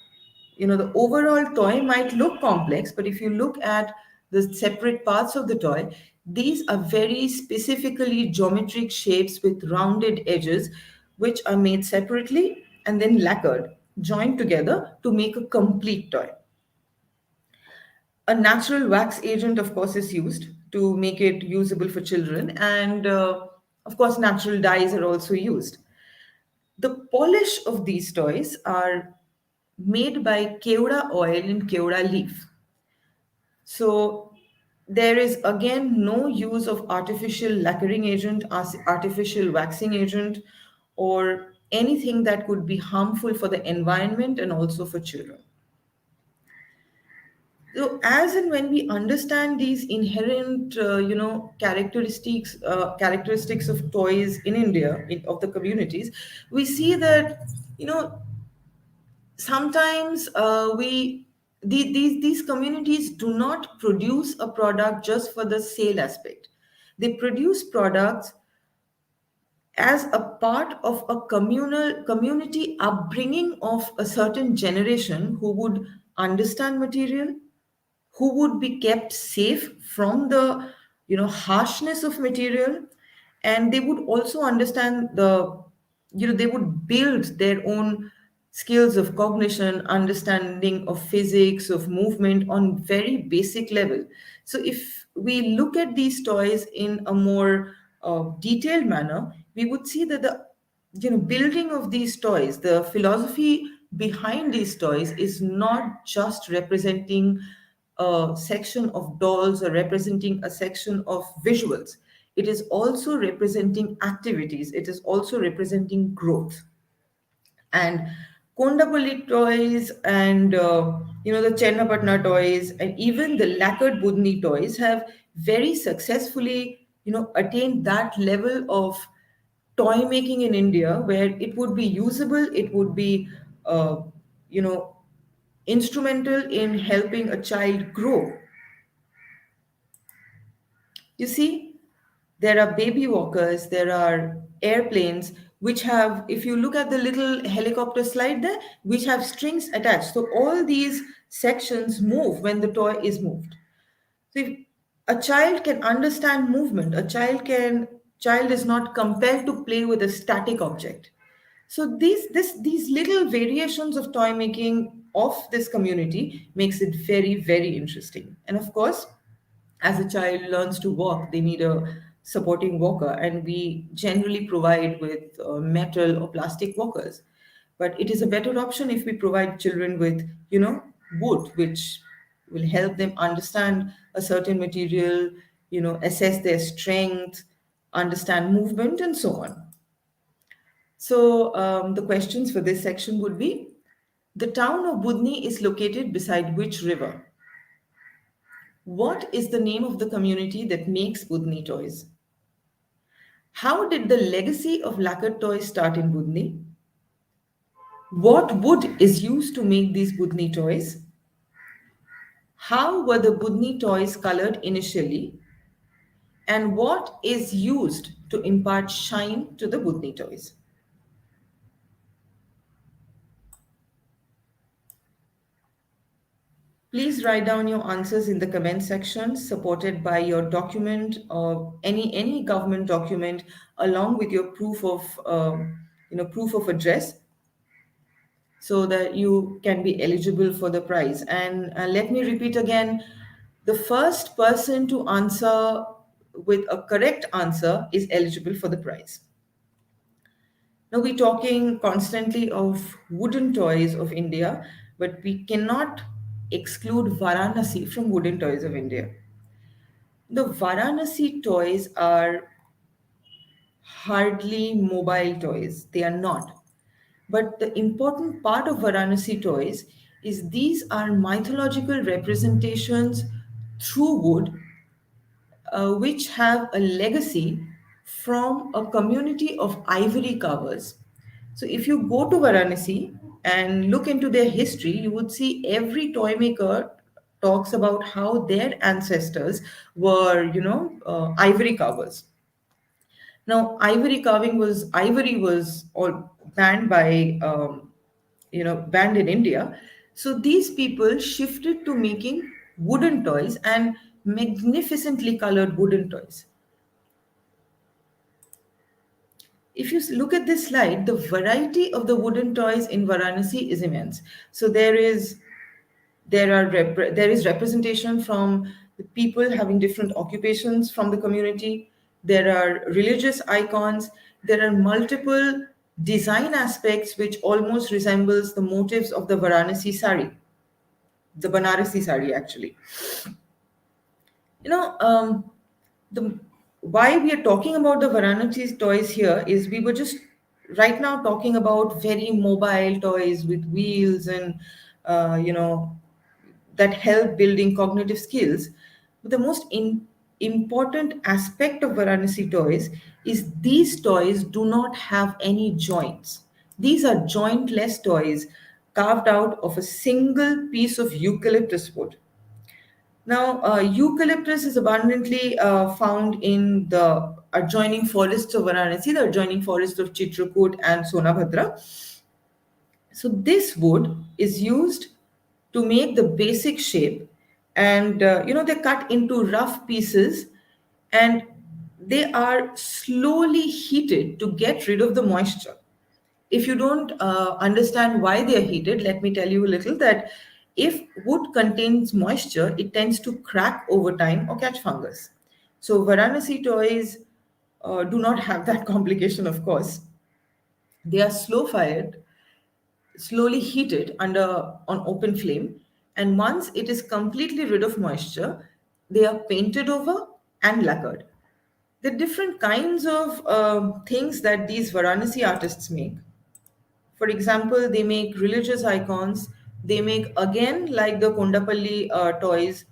the overall toy might look complex, but if you look at the separate parts of the toy, these are very specifically geometric shapes with rounded edges, which are made separately and then lacquered, joined together to make a complete toy. A natural wax agent, of course, is used to make it usable for children, and of course, natural dyes are also used. The polish of these toys are made by keuda oil and keuda leaf. So there is again no use of artificial lacquering agent, artificial waxing agent, or anything that could be harmful for the environment and also for children. So, as and when we understand these inherent, characteristics of toys in India, of the communities, we see that, sometimes these communities do not produce a product just for the sale aspect. They produce products as a part of a communal community upbringing of a certain generation who would understand material, who would be kept safe from the harshness of material, and they would also understand they would build their own skills of cognition, understanding of physics, of movement on very basic level. So if we look at these toys in a more detailed manner, we would see that the building of these toys, the philosophy behind these toys is not just representing a section of dolls or representing a section of visuals. It is also representing activities. It is also representing growth. And Kondapali toys and the Channapatnage toys and even the lacquered Buddhini toys have very successfully attained that level of toy making in India where it would be usable, it would be you know instrumental in helping a child grow. You see, there are baby walkers, there are airplanes, which have, if you look at the little helicopter slide there, which have strings attached. So all these sections move when the toy is moved. So if a child can understand movement, child is not compelled to play with a static object. So these little variations of toy making of this community makes it very, very interesting. And of course, as a child learns to walk, they need a supporting walker, and we generally provide with metal or plastic walkers. But it is a better option if we provide children with, wood, which will help them understand a certain material, assess their strength, understand movement, and so on. So the questions for this section would be: the town of Budni is located beside which river? What is the name of the community that makes Budni toys? How did the legacy of lacquered toys start in Budni? What wood is used to make these Budni toys? How were the Budni toys colored initially? And what is used to impart shine to the Budni toys? Please write down your answers in the comment section, supported by your document or any government document, along with your proof of address, so that you can be eligible for the prize. And let me repeat again: the first person to answer with a correct answer is eligible for the prize. Now, we're talking constantly of wooden toys of India, but we cannot exclude Varanasi from wooden toys of India. The Varanasi toys are hardly mobile toys, they are not. But the important part of Varanasi toys is these are mythological representations through wood, which have a legacy from a community of ivory carvers. So, if you go to Varanasi and look into their history, you would see every toy maker talks about how their ancestors were, ivory carvers. Now, ivory was all banned by, banned in India. So these people shifted to making wooden toys and magnificently colored wooden toys. If you look at this slide, the variety of the wooden toys in Varanasi is immense. So there is representation from the people having different occupations from the community. There are religious icons. There are multiple design aspects which almost resembles the motifs of the Varanasi sari, the Banarasi sari actually. You know, the why we are talking about the Varanasi toys here is we were just right now talking about very mobile toys with wheels and that help building cognitive skills. But the important aspect of Varanasi toys is these toys do not have any joints. These are jointless toys carved out of a single piece of eucalyptus wood. Now, eucalyptus is abundantly found in the adjoining forests of Varanasi, the adjoining forests of Chitrakoot and Sonabhadra. So, this wood is used to make the basic shape, and they're cut into rough pieces, and they are slowly heated to get rid of the moisture. If you don't understand why they are heated, let me tell you a little that if wood contains moisture, it tends to crack over time or catch fungus. So Varanasi toys do not have that complication, of course. They are slow fired, slowly heated under on open flame, and once it is completely rid of moisture, they are painted over and lacquered. The different kinds of things that these Varanasi artists make. For example, they make religious icons. They make, again, like the Kondapali toys,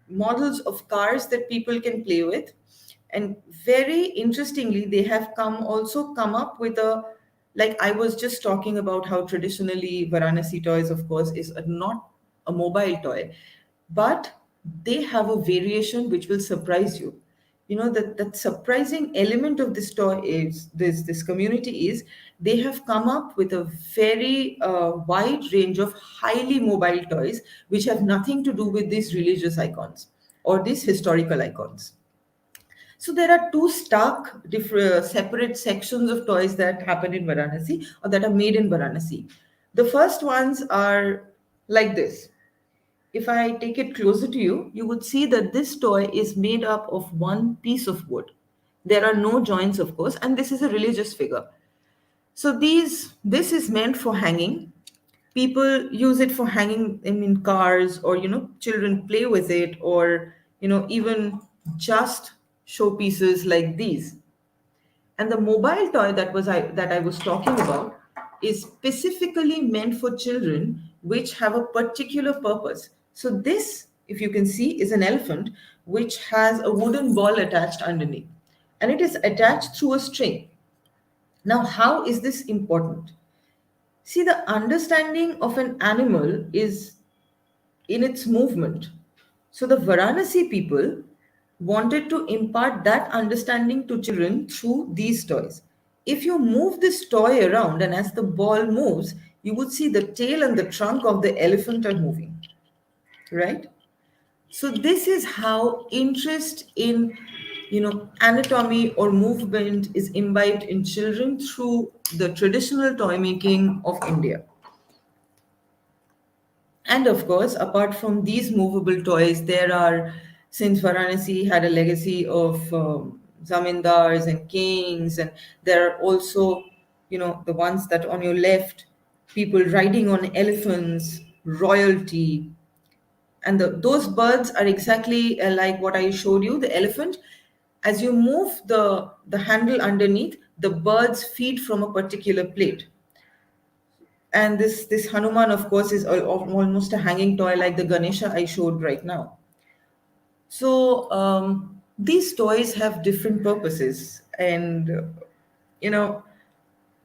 models of cars that people can play with. And very interestingly, they have also come up with like I was just talking about how traditionally Varanasi toys, of course, is not a mobile toy, but they have a variation which will surprise you. That surprising element of this toy is this community is they have come up with a very wide range of highly mobile toys which have nothing to do with these religious icons or these historical icons. So there are two stark different separate sections of toys that happen in Varanasi or that are made in Varanasi. The first ones are like this. If I take it closer to you, you would see that this toy is made up of one piece of wood. There are no joints, of course, and this is a religious figure. So this is meant for hanging. People use it for hanging in cars, or children play with it, or even just showpieces like these. And the mobile toy that I was talking about is specifically meant for children, which have a particular purpose. So this, if you can see, is an elephant which has a wooden ball attached underneath, and it is attached through a string. Now, how is this important? See, the understanding of an animal is in its movement. So the Varanasi people wanted to impart that understanding to children through these toys. If you move this toy around and as the ball moves, you would see the tail and the trunk of the elephant are moving, right? So this is how interest in anatomy or movement is imbibed in children through the traditional toy making of India. And of course, apart from these movable toys, since Varanasi had a legacy of zamindars and kings, and there are also, the ones that on your left, people riding on elephants, royalty. And those birds are exactly like what I showed you, the elephant. As you move the handle underneath, the birds feed from a particular plate. And this Hanuman, of course, is almost a hanging toy like the Ganesha I showed right now. So these toys have different purposes, and you know,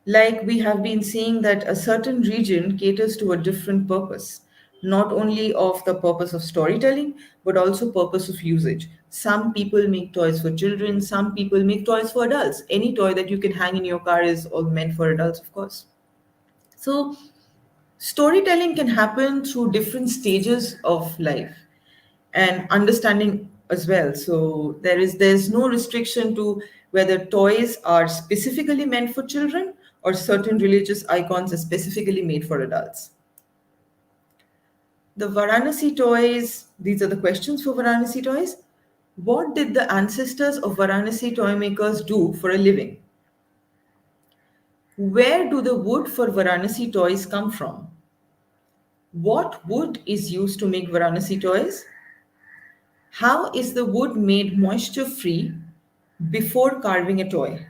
like we have been seeing that a certain region caters to a different purpose, not only of the purpose of storytelling, but also purpose of usage. Some people make toys for children, some people make toys for adults. Any toy that you can hang in your car is all meant for adults, of course. So storytelling can happen through different stages of life and understanding as well. So there's no restriction to whether toys are specifically meant for children or certain religious icons are specifically made for adults. The Varanasi toys, these are the questions for Varanasi toys. What did the ancestors of Varanasi toy makers do for a living? Where do the wood for Varanasi toys come from? What wood is used to make Varanasi toys? How is the wood made moisture free before carving a toy?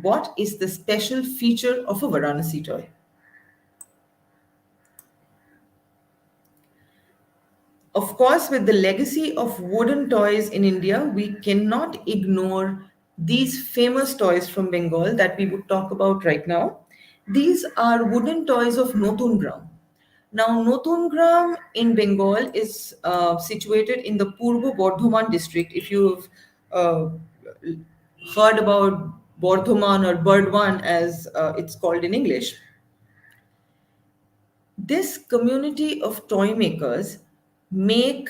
What is the special feature of a Varanasi toy? Of course, with the legacy of wooden toys in India, we cannot ignore these famous toys from Bengal that we would talk about right now. These are wooden toys of Nothongram. Now, Nothongram in Bengal is situated in the Purbo Bardhaman district. If you've uh, heard about Bardhaman or Burdwan as it's called in English, this community of toy makers make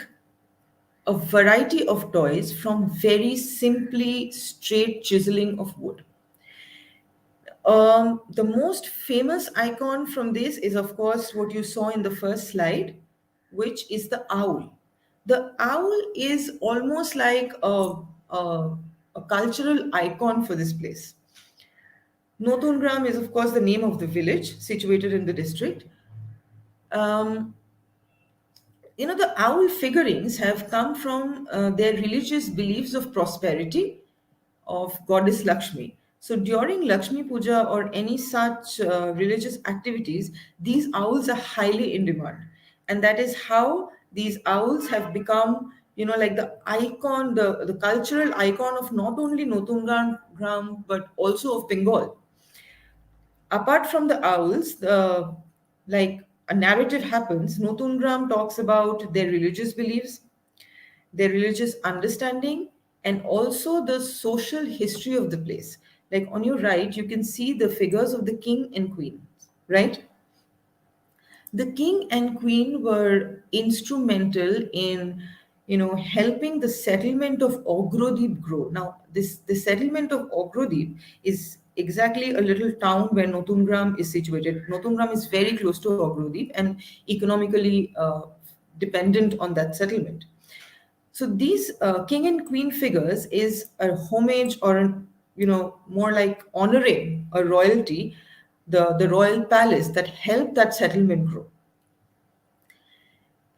a variety of toys from very simply straight chiseling of wood. The most famous icon from this is, of course, what you saw in the first slide, which is the owl. The owl is almost like a cultural icon for this place. Nothongram is, of course, the name of the village situated in the district. Um, the owl figurines have come from their religious beliefs of prosperity of goddess Lakshmi. So during Lakshmi Puja or any such religious activities, these owls are highly in demand. And that is how these owls have become, like the icon, the cultural icon of not only Nothongram, but also of Bengal. Apart from the owls, like a narrative happens. Nothongram talks about their religious beliefs, their religious understanding, and also the social history of the place. Like on your right, you can see the figures of the king and queen, right? The king and queen were instrumental in helping the settlement of Ogrodip grow. Now, the settlement of Ogrodip is exactly a little town where Nothongram is situated. Nothongram is very close to Ogrodip and economically dependent on that settlement. So these king and queen figures is a homage or more like honoring a royalty, the royal palace that helped that settlement grow.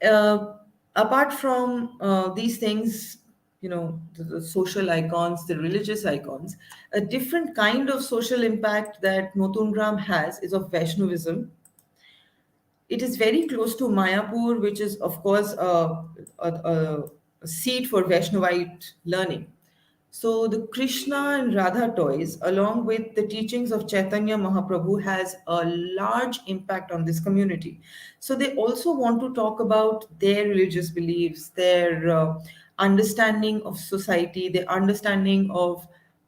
uh, Apart from these things, the social icons, the religious icons, a different kind of social impact that Nothongram has is of Vaishnavism. It is very close to Mayapur, which is, of course, a seat for Vaishnavite learning. So the Krishna and Radha toys, along with the teachings of Chaitanya Mahaprabhu, has a large impact on this community. So they also want to talk about their religious beliefs, their understanding of society, their understanding of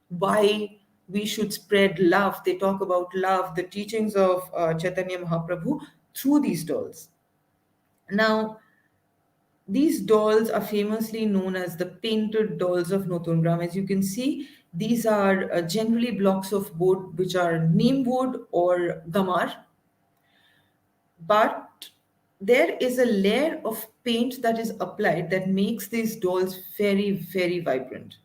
why we should spread love. They talk about love, the teachings of Chaitanya Mahaprabhu through these dolls. Now, these dolls are famously known as the painted dolls of Nothongram. As you can see, these are generally blocks of wood which are neem wood or gamar, but there is a layer of paint that is applied that makes these dolls very, very vibrant.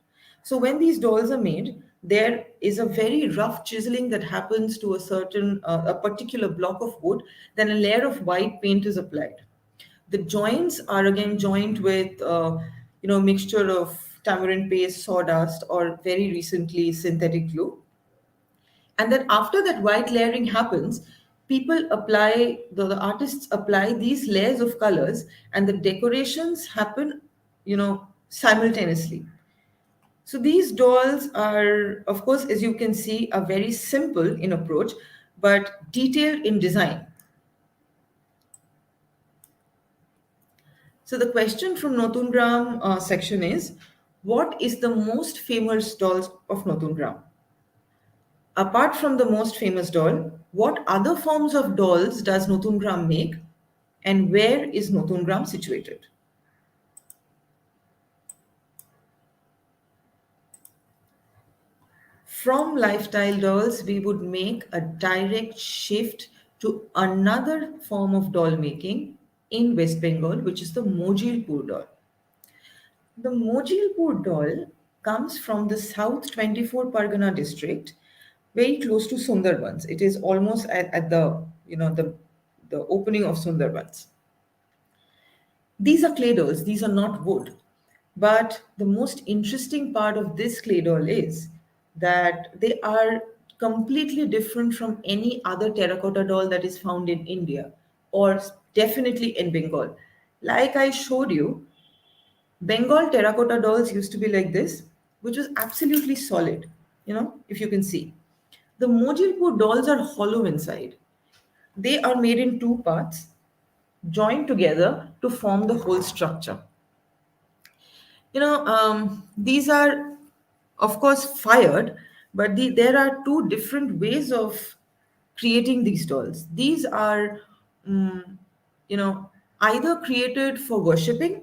So when these dolls are made, there is a very rough chiseling that happens to a particular block of wood. Then a layer of white paint is applied. The joints are again joined with mixture of tamarind paste, sawdust, or very recently synthetic glue. And then after that white layering happens, the artists apply these layers of colors, and the decorations happen, simultaneously. So these dolls are, of course, as you can see, are very simple in approach, but detailed in design. So the question from Nothongram section is, what is the most famous dolls of Nothongram? Apart from the most famous doll, what other forms of dolls does Nothongram make, and where is Nothongram situated? From lifestyle dolls, we would make a direct shift to another form of doll making in West Bengal, which is the Mojilpur doll. The Mojilpur doll comes from the South 24 Pargana district, very close to Sundarbans. It is almost at the opening of Sundarbans. These are clay dolls, these are not wood. But the most interesting part of this clay doll is that they are completely different from any other terracotta doll that is found in India or definitely in Bengal. Like I showed you, Bengal terracotta dolls used to be like this, which was absolutely solid, if you can see. The Mojilpur dolls are hollow inside. They are made in two parts, joined together to form the whole structure. These are, of course, fired, but there are two different ways of creating these dolls. These are, um, you know, either created for worshipping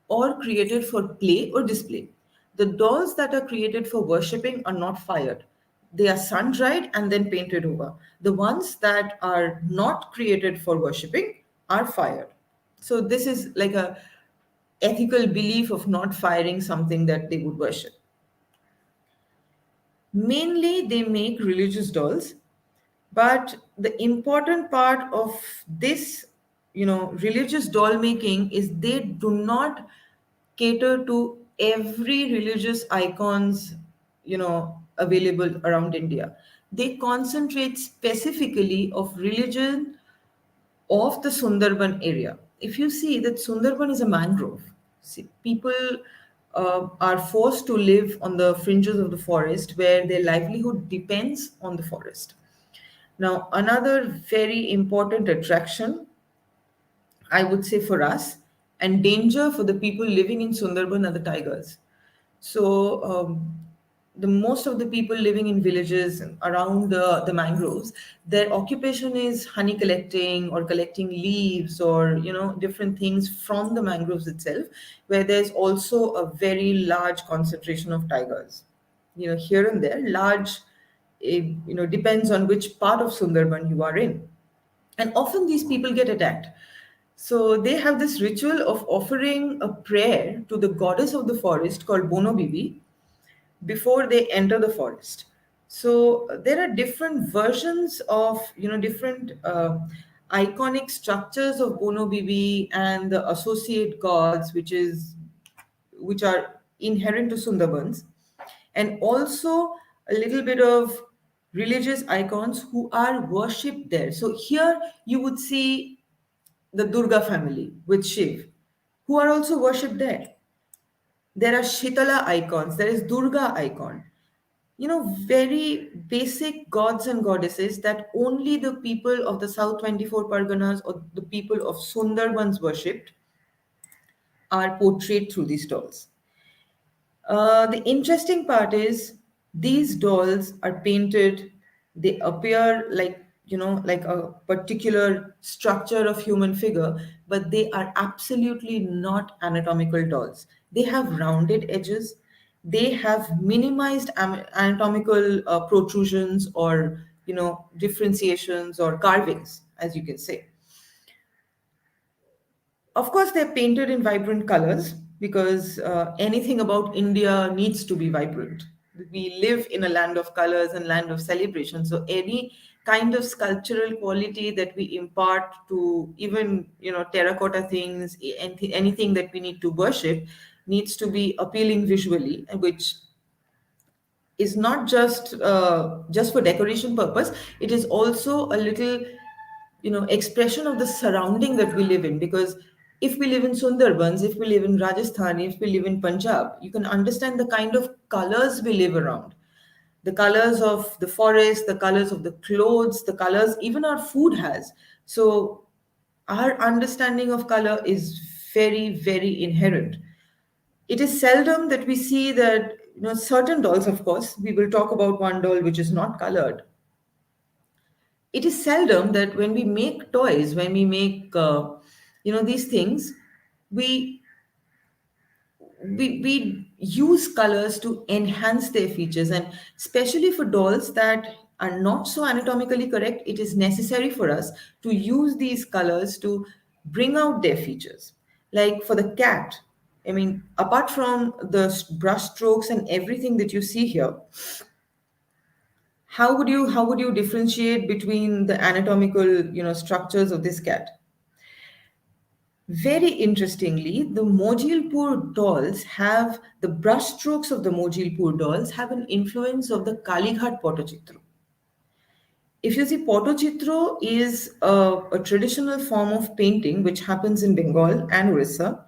or created for play or display. The dolls that are created for worshipping are not fired. They are sun dried and then painted over. The ones that are not created for worshipping are fired. So this is like a ethical belief of not firing something that they would worship. Mainly, they make religious dolls, but the important part of this, religious doll making is they do not cater to every religious icons, available around India. They concentrate specifically of religion of the Sundarban area. If you see that Sundarban is a mangrove, see, people are forced to live on the fringes of the forest where their livelihood depends on the forest. Now, another very important attraction, I would say for us, and danger for the people living in Sundarban are the tigers. So, the most of the people living in villages around the mangroves, their occupation is honey collecting or collecting leaves or different things from the mangroves itself, where there's also a very large concentration of tigers. Here and there, large. Depends on which part of Sundarban you are in, and often these people get attacked. So they have this ritual of offering a prayer to the goddess of the forest called Bono Bibi before they enter the forest. So there are different versions of different iconic structures of Bono Bibi and the associate gods, which are inherent to Sundarbans, and also a little bit of religious icons who are worshipped there. So here you would see the Durga family with Shiv, who are also worshipped there. There are Shitala icons, there is Durga icon. Very basic gods and goddesses that only the people of the South 24 Parganas or the people of Sundarbans worshipped are portrayed through these dolls. The interesting part is these dolls are painted, they appear like a particular structure of human figure, but they are absolutely not anatomical dolls. They have rounded edges, they have minimized anatomical protrusions or differentiations or carvings, as you can say. Of course, they're painted in vibrant colors because anything about India needs to be vibrant. We live in a land of colors and land of celebration. So any kind of sculptural quality that we impart to even terracotta things, anything that we need to worship, needs to be appealing visually, which is not just for decoration purpose. It is also a little expression of the surrounding that we live in, because if we live in Sundarbans, if we live in Rajasthan, if we live in Punjab, you can understand the kind of colors we live around, the colors of the forest, the colors of the clothes, the colors even our food has. So our understanding of color is very, very inherent. It is seldom that we see that certain dolls, of course we will talk about one doll which is not colored. It is seldom that when we make toys, when we make these things, we we use colors to enhance their features, and especially for dolls that are not so anatomically correct, it is necessary for us to use these colors to bring out their features. Like for the cat, I mean, apart from the brush strokes and everything that you see here, how would you differentiate between the anatomical structures of this cat? Very interestingly, the Mojilpur dolls have the brushstrokes of the Mojilpur dolls have an influence of the Kalighat Pottochitro. If you see, Pottochitro is a traditional form of painting which happens in Bengal and Orissa,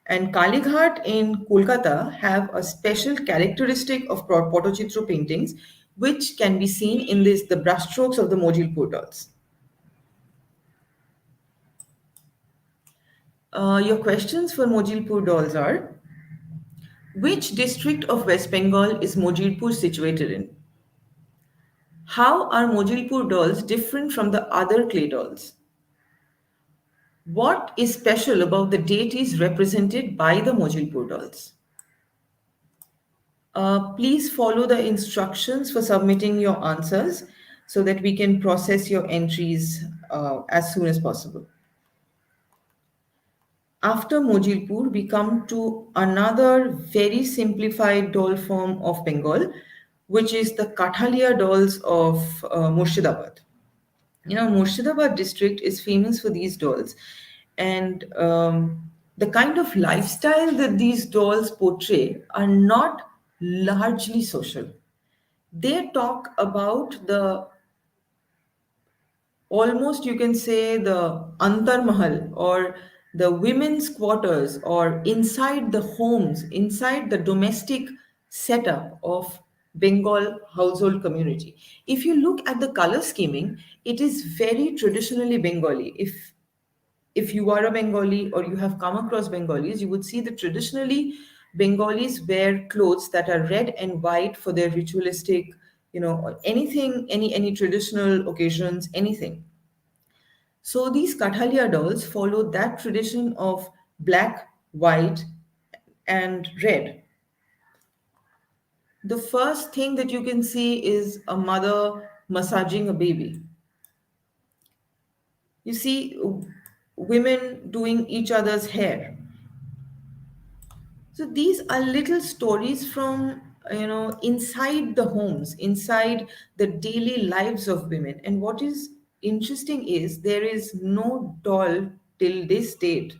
and Kalighat in Kolkata have a special characteristic of Pottochitro paintings, which can be seen in the brushstrokes of the Mojilpur dolls. Your questions for Mojilpur dolls are: which district of West Bengal is Mojilpur situated in? How are Mojilpur dolls different from the other clay dolls? What is special about the deities represented by the Mojilpur dolls? Please follow the instructions for submitting your answers so that we can process your entries as soon as possible. After Mojilpur, we come to another very simplified doll form of Bengal, which is the Kathalya dolls of Murshidabad. Murshidabad district is famous for these dolls, and the kind of lifestyle that these dolls portray are not largely social. They talk about the, almost you can say, the Antar Mahal or the women's quarters, or inside the homes, inside the domestic setup of Bengal household community. If you look at the color scheming, it is very traditionally Bengali. If you are a Bengali or you have come across Bengalis, you would see that traditionally Bengalis wear clothes that are red and white for their ritualistic, or anything, any traditional occasions, anything. So these Kathalya dolls follow that tradition of black, white, and red. The first thing that you can see is a mother massaging a baby. You see women doing each other's hair. So these are little stories from inside the homes, inside the daily lives of women. And what is interesting is there is no doll till this date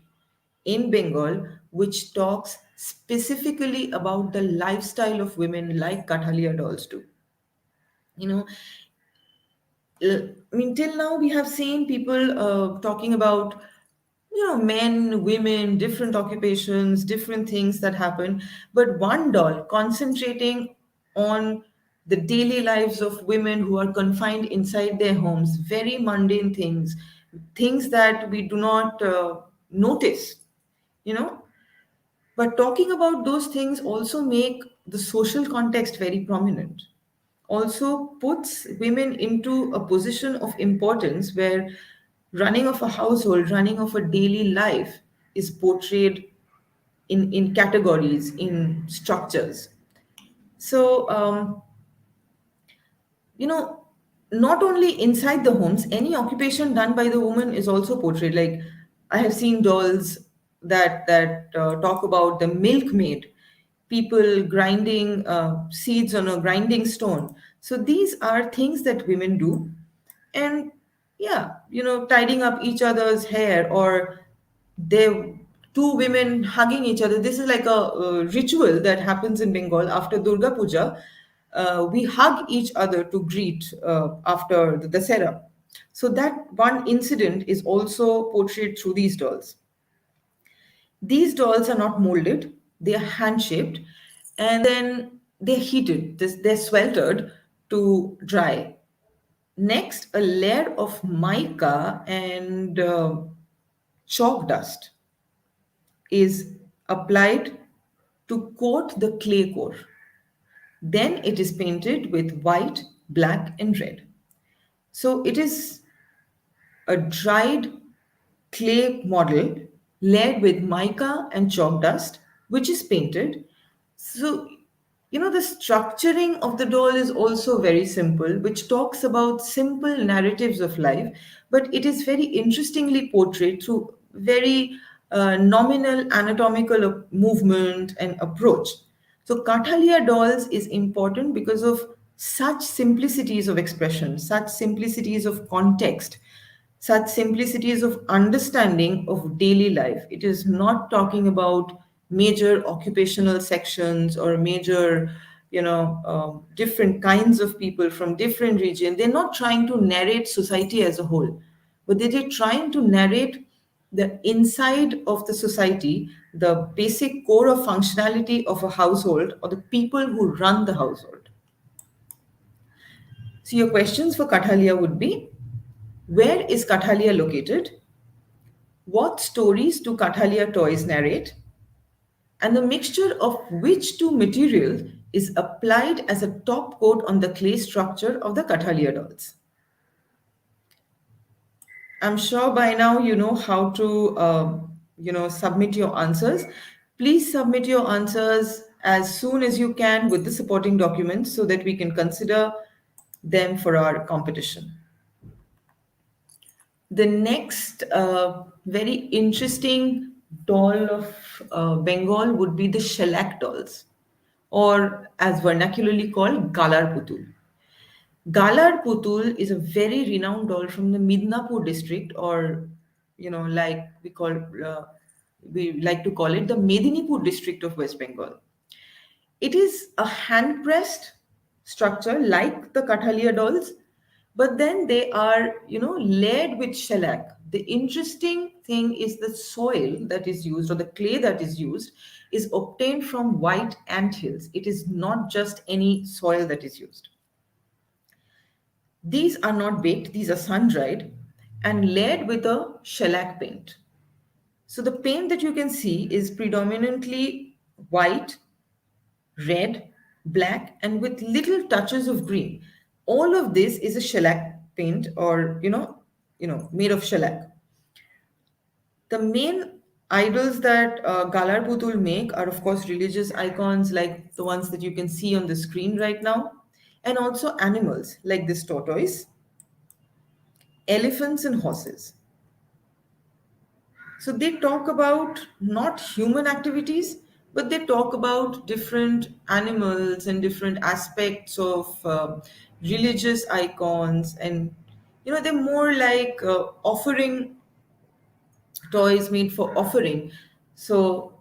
in Bengal which talks specifically about the lifestyle of women like Kathalya dolls do. You know, I mean, till now we have seen people talking about men, women, different occupations, different things that happen, but one doll concentrating on the daily lives of women who are confined inside their homes, very mundane things, things that we do not notice, you know. But talking about those things also make the social context very prominent, also puts women into a position of importance where running of a household, running of a daily life is portrayed in categories, in structures. So, you know, not only inside the homes, any occupation done by the woman is also portrayed. Like I have seen dolls that talk about the milkmaid, people grinding seeds on a grinding stone. So these are things that women do, and yeah, tidying up each other's hair, or they two women hugging each other. This is like a ritual that happens in Bengal after Durga Puja. We hug each other to greet after the Dasera. So that one incident is also portrayed through these dolls. These dolls are not molded, they are hand shaped, and then they're heated, they're sweltered to dry. Next, a layer of mica and chalk dust is applied to coat the clay core. Then it is painted with white, black, and red. So it is a dried clay model layered with mica and chalk dust, which is painted. So, the structuring of the doll is also very simple, which talks about simple narratives of life, but it is very interestingly portrayed through very nominal anatomical movement and approach. So, Kathalya dolls is important because of such simplicities of expression, such simplicities of context, such simplicities of understanding of daily life. It is not talking about major occupational sections or major, different kinds of people from different regions. They're not trying to narrate society as a whole, but they're trying to narrate the inside of the society, the basic core of functionality of a household or the people who run the household. So your questions for Kathalya would be, where is Kathalya located? What stories do Kathalya toys narrate? And the mixture of which two materials is applied as a top coat on the clay structure of the Kathalya dolls? I'm sure by now you know how to, submit your answers. Please submit your answers as soon as you can with the supporting documents so that we can consider them for our competition. The next very interesting doll of Bengal would be the shellac dolls, or as vernacularly called, Galar Putul. Galar Putul is a very renowned doll from the Midnapur district, or like we like to call it the Medinipur district of West Bengal. It is a hand pressed structure like the Kathalya dolls, but then they are, layered with shellac. The interesting thing is the soil that is used, or the clay that is used, is obtained from white ant hills. It is not just any soil that is used. These are not baked, these are sun dried and layered with a shellac paint. So the paint that you can see is predominantly white, red, black, and with little touches of green. All of this is a shellac paint, or made of shellac. The main idols that Galar Putul make are, of course, religious icons like the ones that you can see on the screen right now, and also animals like this tortoise, elephants, and horses. So they talk about not human activities, but they talk about different animals and different aspects of religious icons, and they're more like offering toys made for offering. So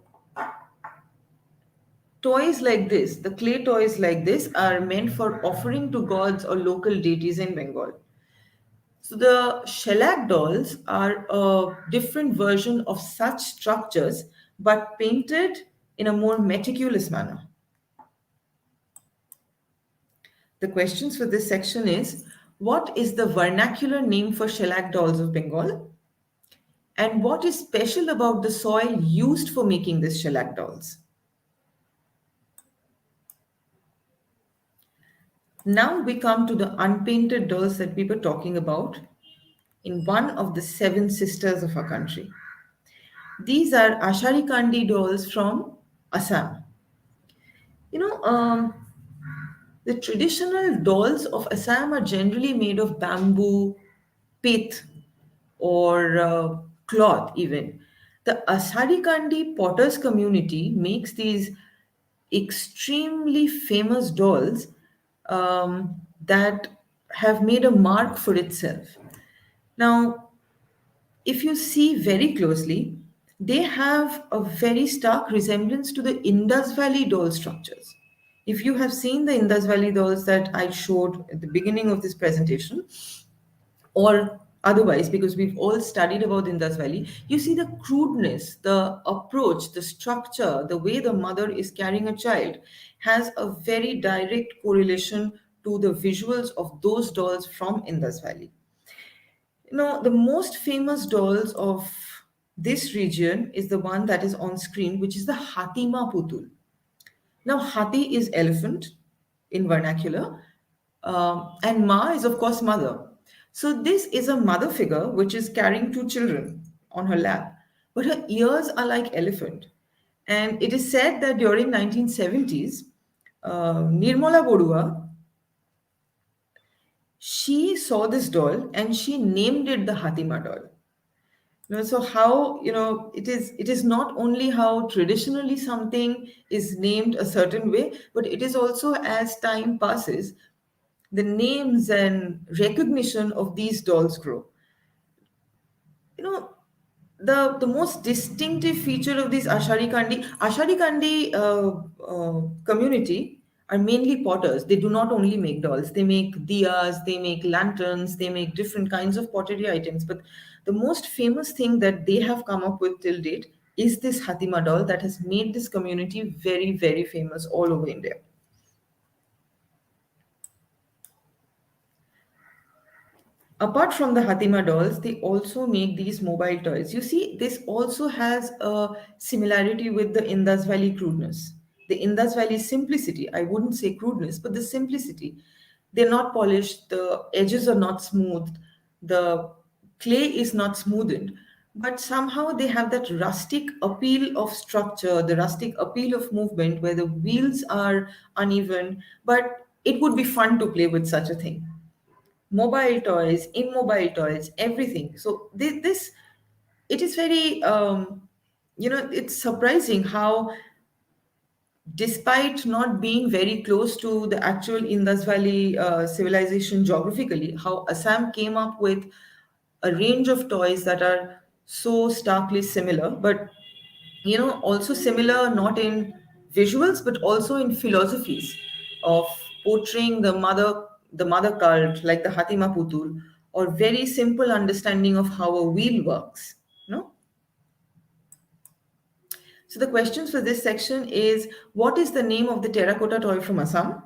toys like this, the clay toys like this, are meant for offering to gods or local deities in Bengal. So the shellac dolls are a different version of such structures, but painted in a more meticulous manner. The questions for this section is: what is the vernacular name for shellac dolls of Bengal? And what is special about the soil used for making these shellac dolls? Now we come to the unpainted dolls that we were talking about in one of the seven sisters of our country. These are Ashari Kandi dolls from Assam. You know, the traditional dolls of Assam are generally made of bamboo, pith, or cloth, even. The Ashari Kandi potters community makes these extremely famous dolls that have made a mark for itself. Now, if you see very closely, they have a very stark resemblance to the Indus Valley doll structures. If you have seen the Indus Valley dolls that I showed at the beginning of this presentation, or otherwise, because we've all studied about Indus Valley, you see the crudeness, the approach, the structure, the way the mother is carrying a child has a very direct correlation to the visuals of those dolls from Indus Valley. The most famous dolls of this region is the one that is on screen, which is the Hatima Putul. Now, Hati is elephant in vernacular, and Ma is, of course, mother. So, this is a mother figure which is carrying two children on her lap, but her ears are like elephant. And it is said that during 1970s, Nirmala Bodua, she saw this doll and she named it the Hatima doll. So how it is not only how traditionally something is named a certain way, but it is also, as time passes, the names and recognition of these dolls grow. you know the most distinctive feature of this Ashari Kandi community are mainly potters. They do not only make dolls, they make diyas, they make lanterns, they make different kinds of pottery items. But the most famous thing that they have come up with till date is this Hatima doll that has made this community very, very famous all over India. Apart from the Hatima dolls, they also make these mobile toys. You see, this also has a similarity with the Indus Valley crudeness. The Indus Valley simplicity, I wouldn't say crudeness, but the simplicity. They're not polished, the edges are not smooth, the clay is not smoothened, but somehow they have that rustic appeal of structure, the rustic appeal of movement where the wheels are uneven, but it would be fun to play with such a thing. Mobile toys, immobile toys, everything. So this it is very it's surprising how, despite not being very close to the actual Indus Valley civilization geographically, how Assam came up with a range of toys that are so starkly similar, but also similar not in visuals but also in philosophies of portraying the mother cult like the Hatima Putul, or very simple understanding of how a wheel works. So the questions for this section is: what is the name of the terracotta toy from Assam?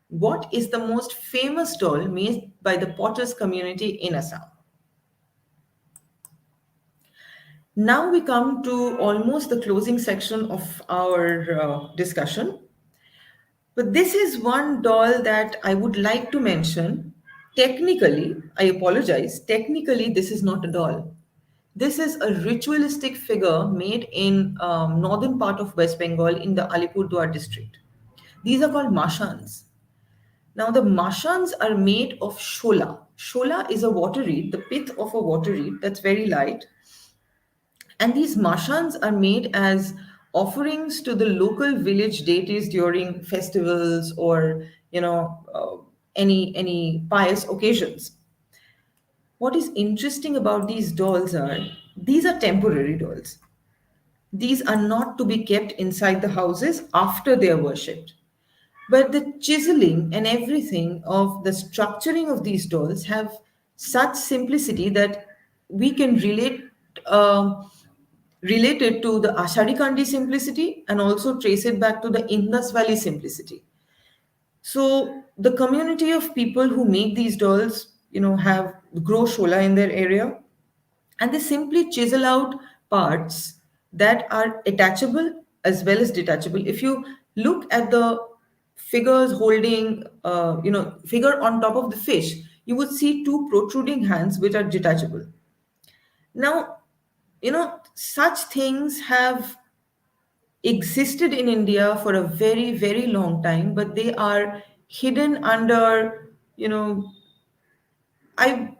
What is the most famous doll made by the potters community in Assam? Now we come to almost the closing section of our discussion. But this is one doll that I would like to mention. Technically, I apologize. Technically, this is not a doll. This is a ritualistic figure made in northern part of West Bengal in the Alipurduar district. These are called Mashaans. Now, the Mashaans are made of shola. Shola is a water reed, the pith of a water reed that's very light, and these mashans are made as offerings to the local village deities during festivals or any pious occasions. What is interesting about these dolls are these are temporary dolls. These are not to be kept inside the houses after they are worshipped. But the chiseling and everything of the structuring of these dolls have such simplicity that we can relate it to the Ashari Kandi simplicity and also trace it back to the Indus Valley simplicity. So the community of people who make these dolls, have grow shola in their area, and they simply chisel out parts that are attachable as well as detachable. If you look at the figures holding, figure on top of the fish, you would see two protruding hands which are detachable. Now, such things have existed in India for a very, very long time, but they are hidden under, I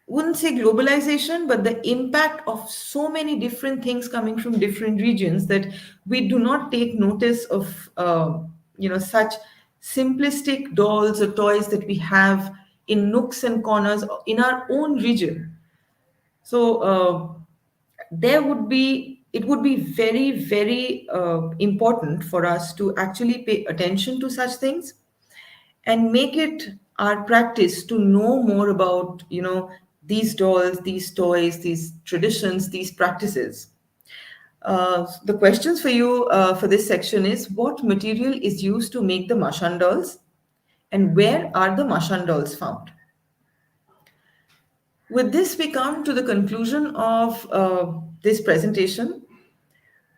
wouldn't say globalization, but the impact of so many different things coming from different regions that we do not take notice of, such simplistic dolls or toys that we have in nooks and corners in our own region. So it would be very, very important for us to actually pay attention to such things and make it our practice to know more about these dolls, these toys, these traditions, these practices. The questions for you for this section is: what material is used to make the mashan dolls, and where are the mashan dolls found? With this, we come to the conclusion of this presentation.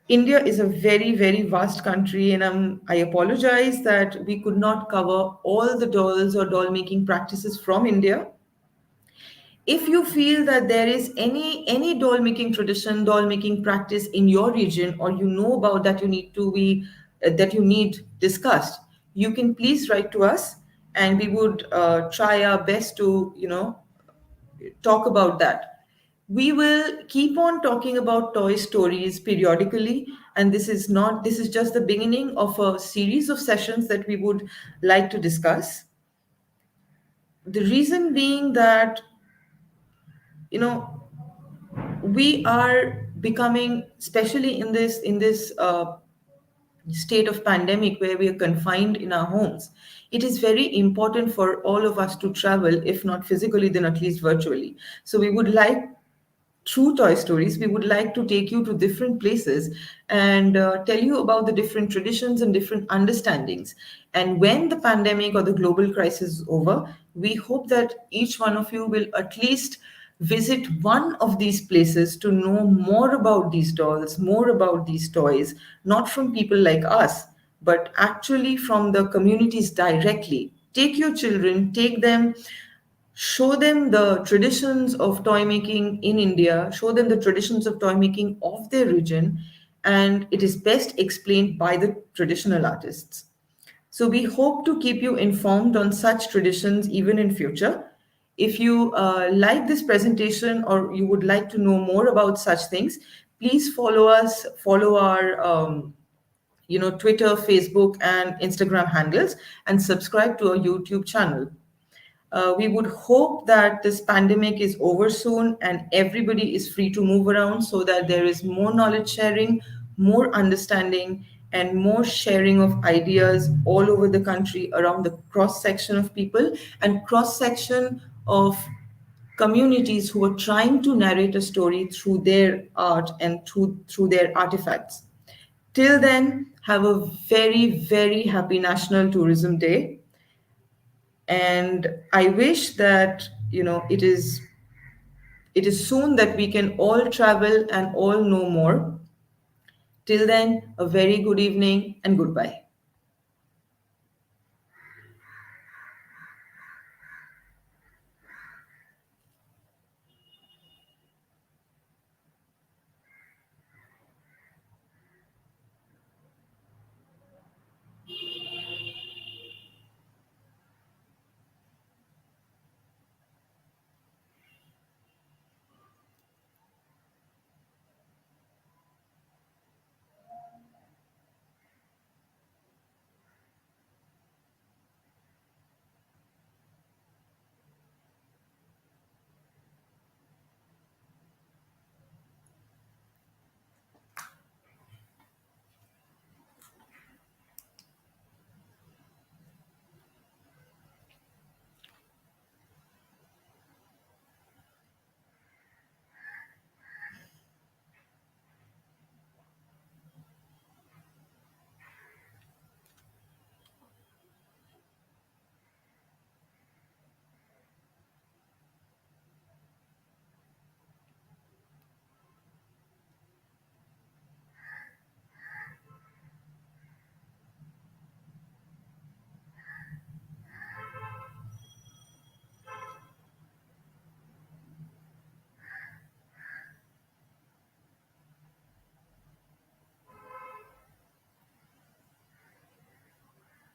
India is a very, very vast country, and I apologize that we could not cover all the dolls or doll making practices from India. If you feel that there is any doll making tradition, doll making practice in your region, or you know about that that you need discussed, you can please write to us, and we would try our best to talk about that. We will keep on talking about toy stories periodically, and this is just the beginning of a series of sessions that we would like to discuss. The reason being that, you know, we are becoming, especially in this state of pandemic where we are confined in our homes, it is very important for all of us to travel, if not physically, then at least virtually. So we would like, through Toy Stories, we would like to take you to different places and tell you about the different traditions and different understandings. And when the pandemic or the global crisis is over, we hope that each one of you will at least visit one of these places to know more about these dolls, more about these toys, not from people like us, but actually from the communities directly. Take your children, take them, show them the traditions of toy making in India, show them the traditions of toy making of their region, and it is best explained by the traditional artists. So we hope to keep you informed on such traditions even in future. If you like this presentation or you would like to know more about such things, please follow us, follow our Twitter, Facebook, and Instagram handles, and subscribe to our YouTube channel. We would hope that this pandemic is over soon and everybody is free to move around so that there is more knowledge sharing, more understanding, and more sharing of ideas all over the country around the cross section of people and cross section of communities who are trying to narrate a story through their art and through their artifacts. Till then, have a very, very happy National Tourism Day, and I wish that It is soon that we can all travel and all know more. Till then, a very good evening and goodbye.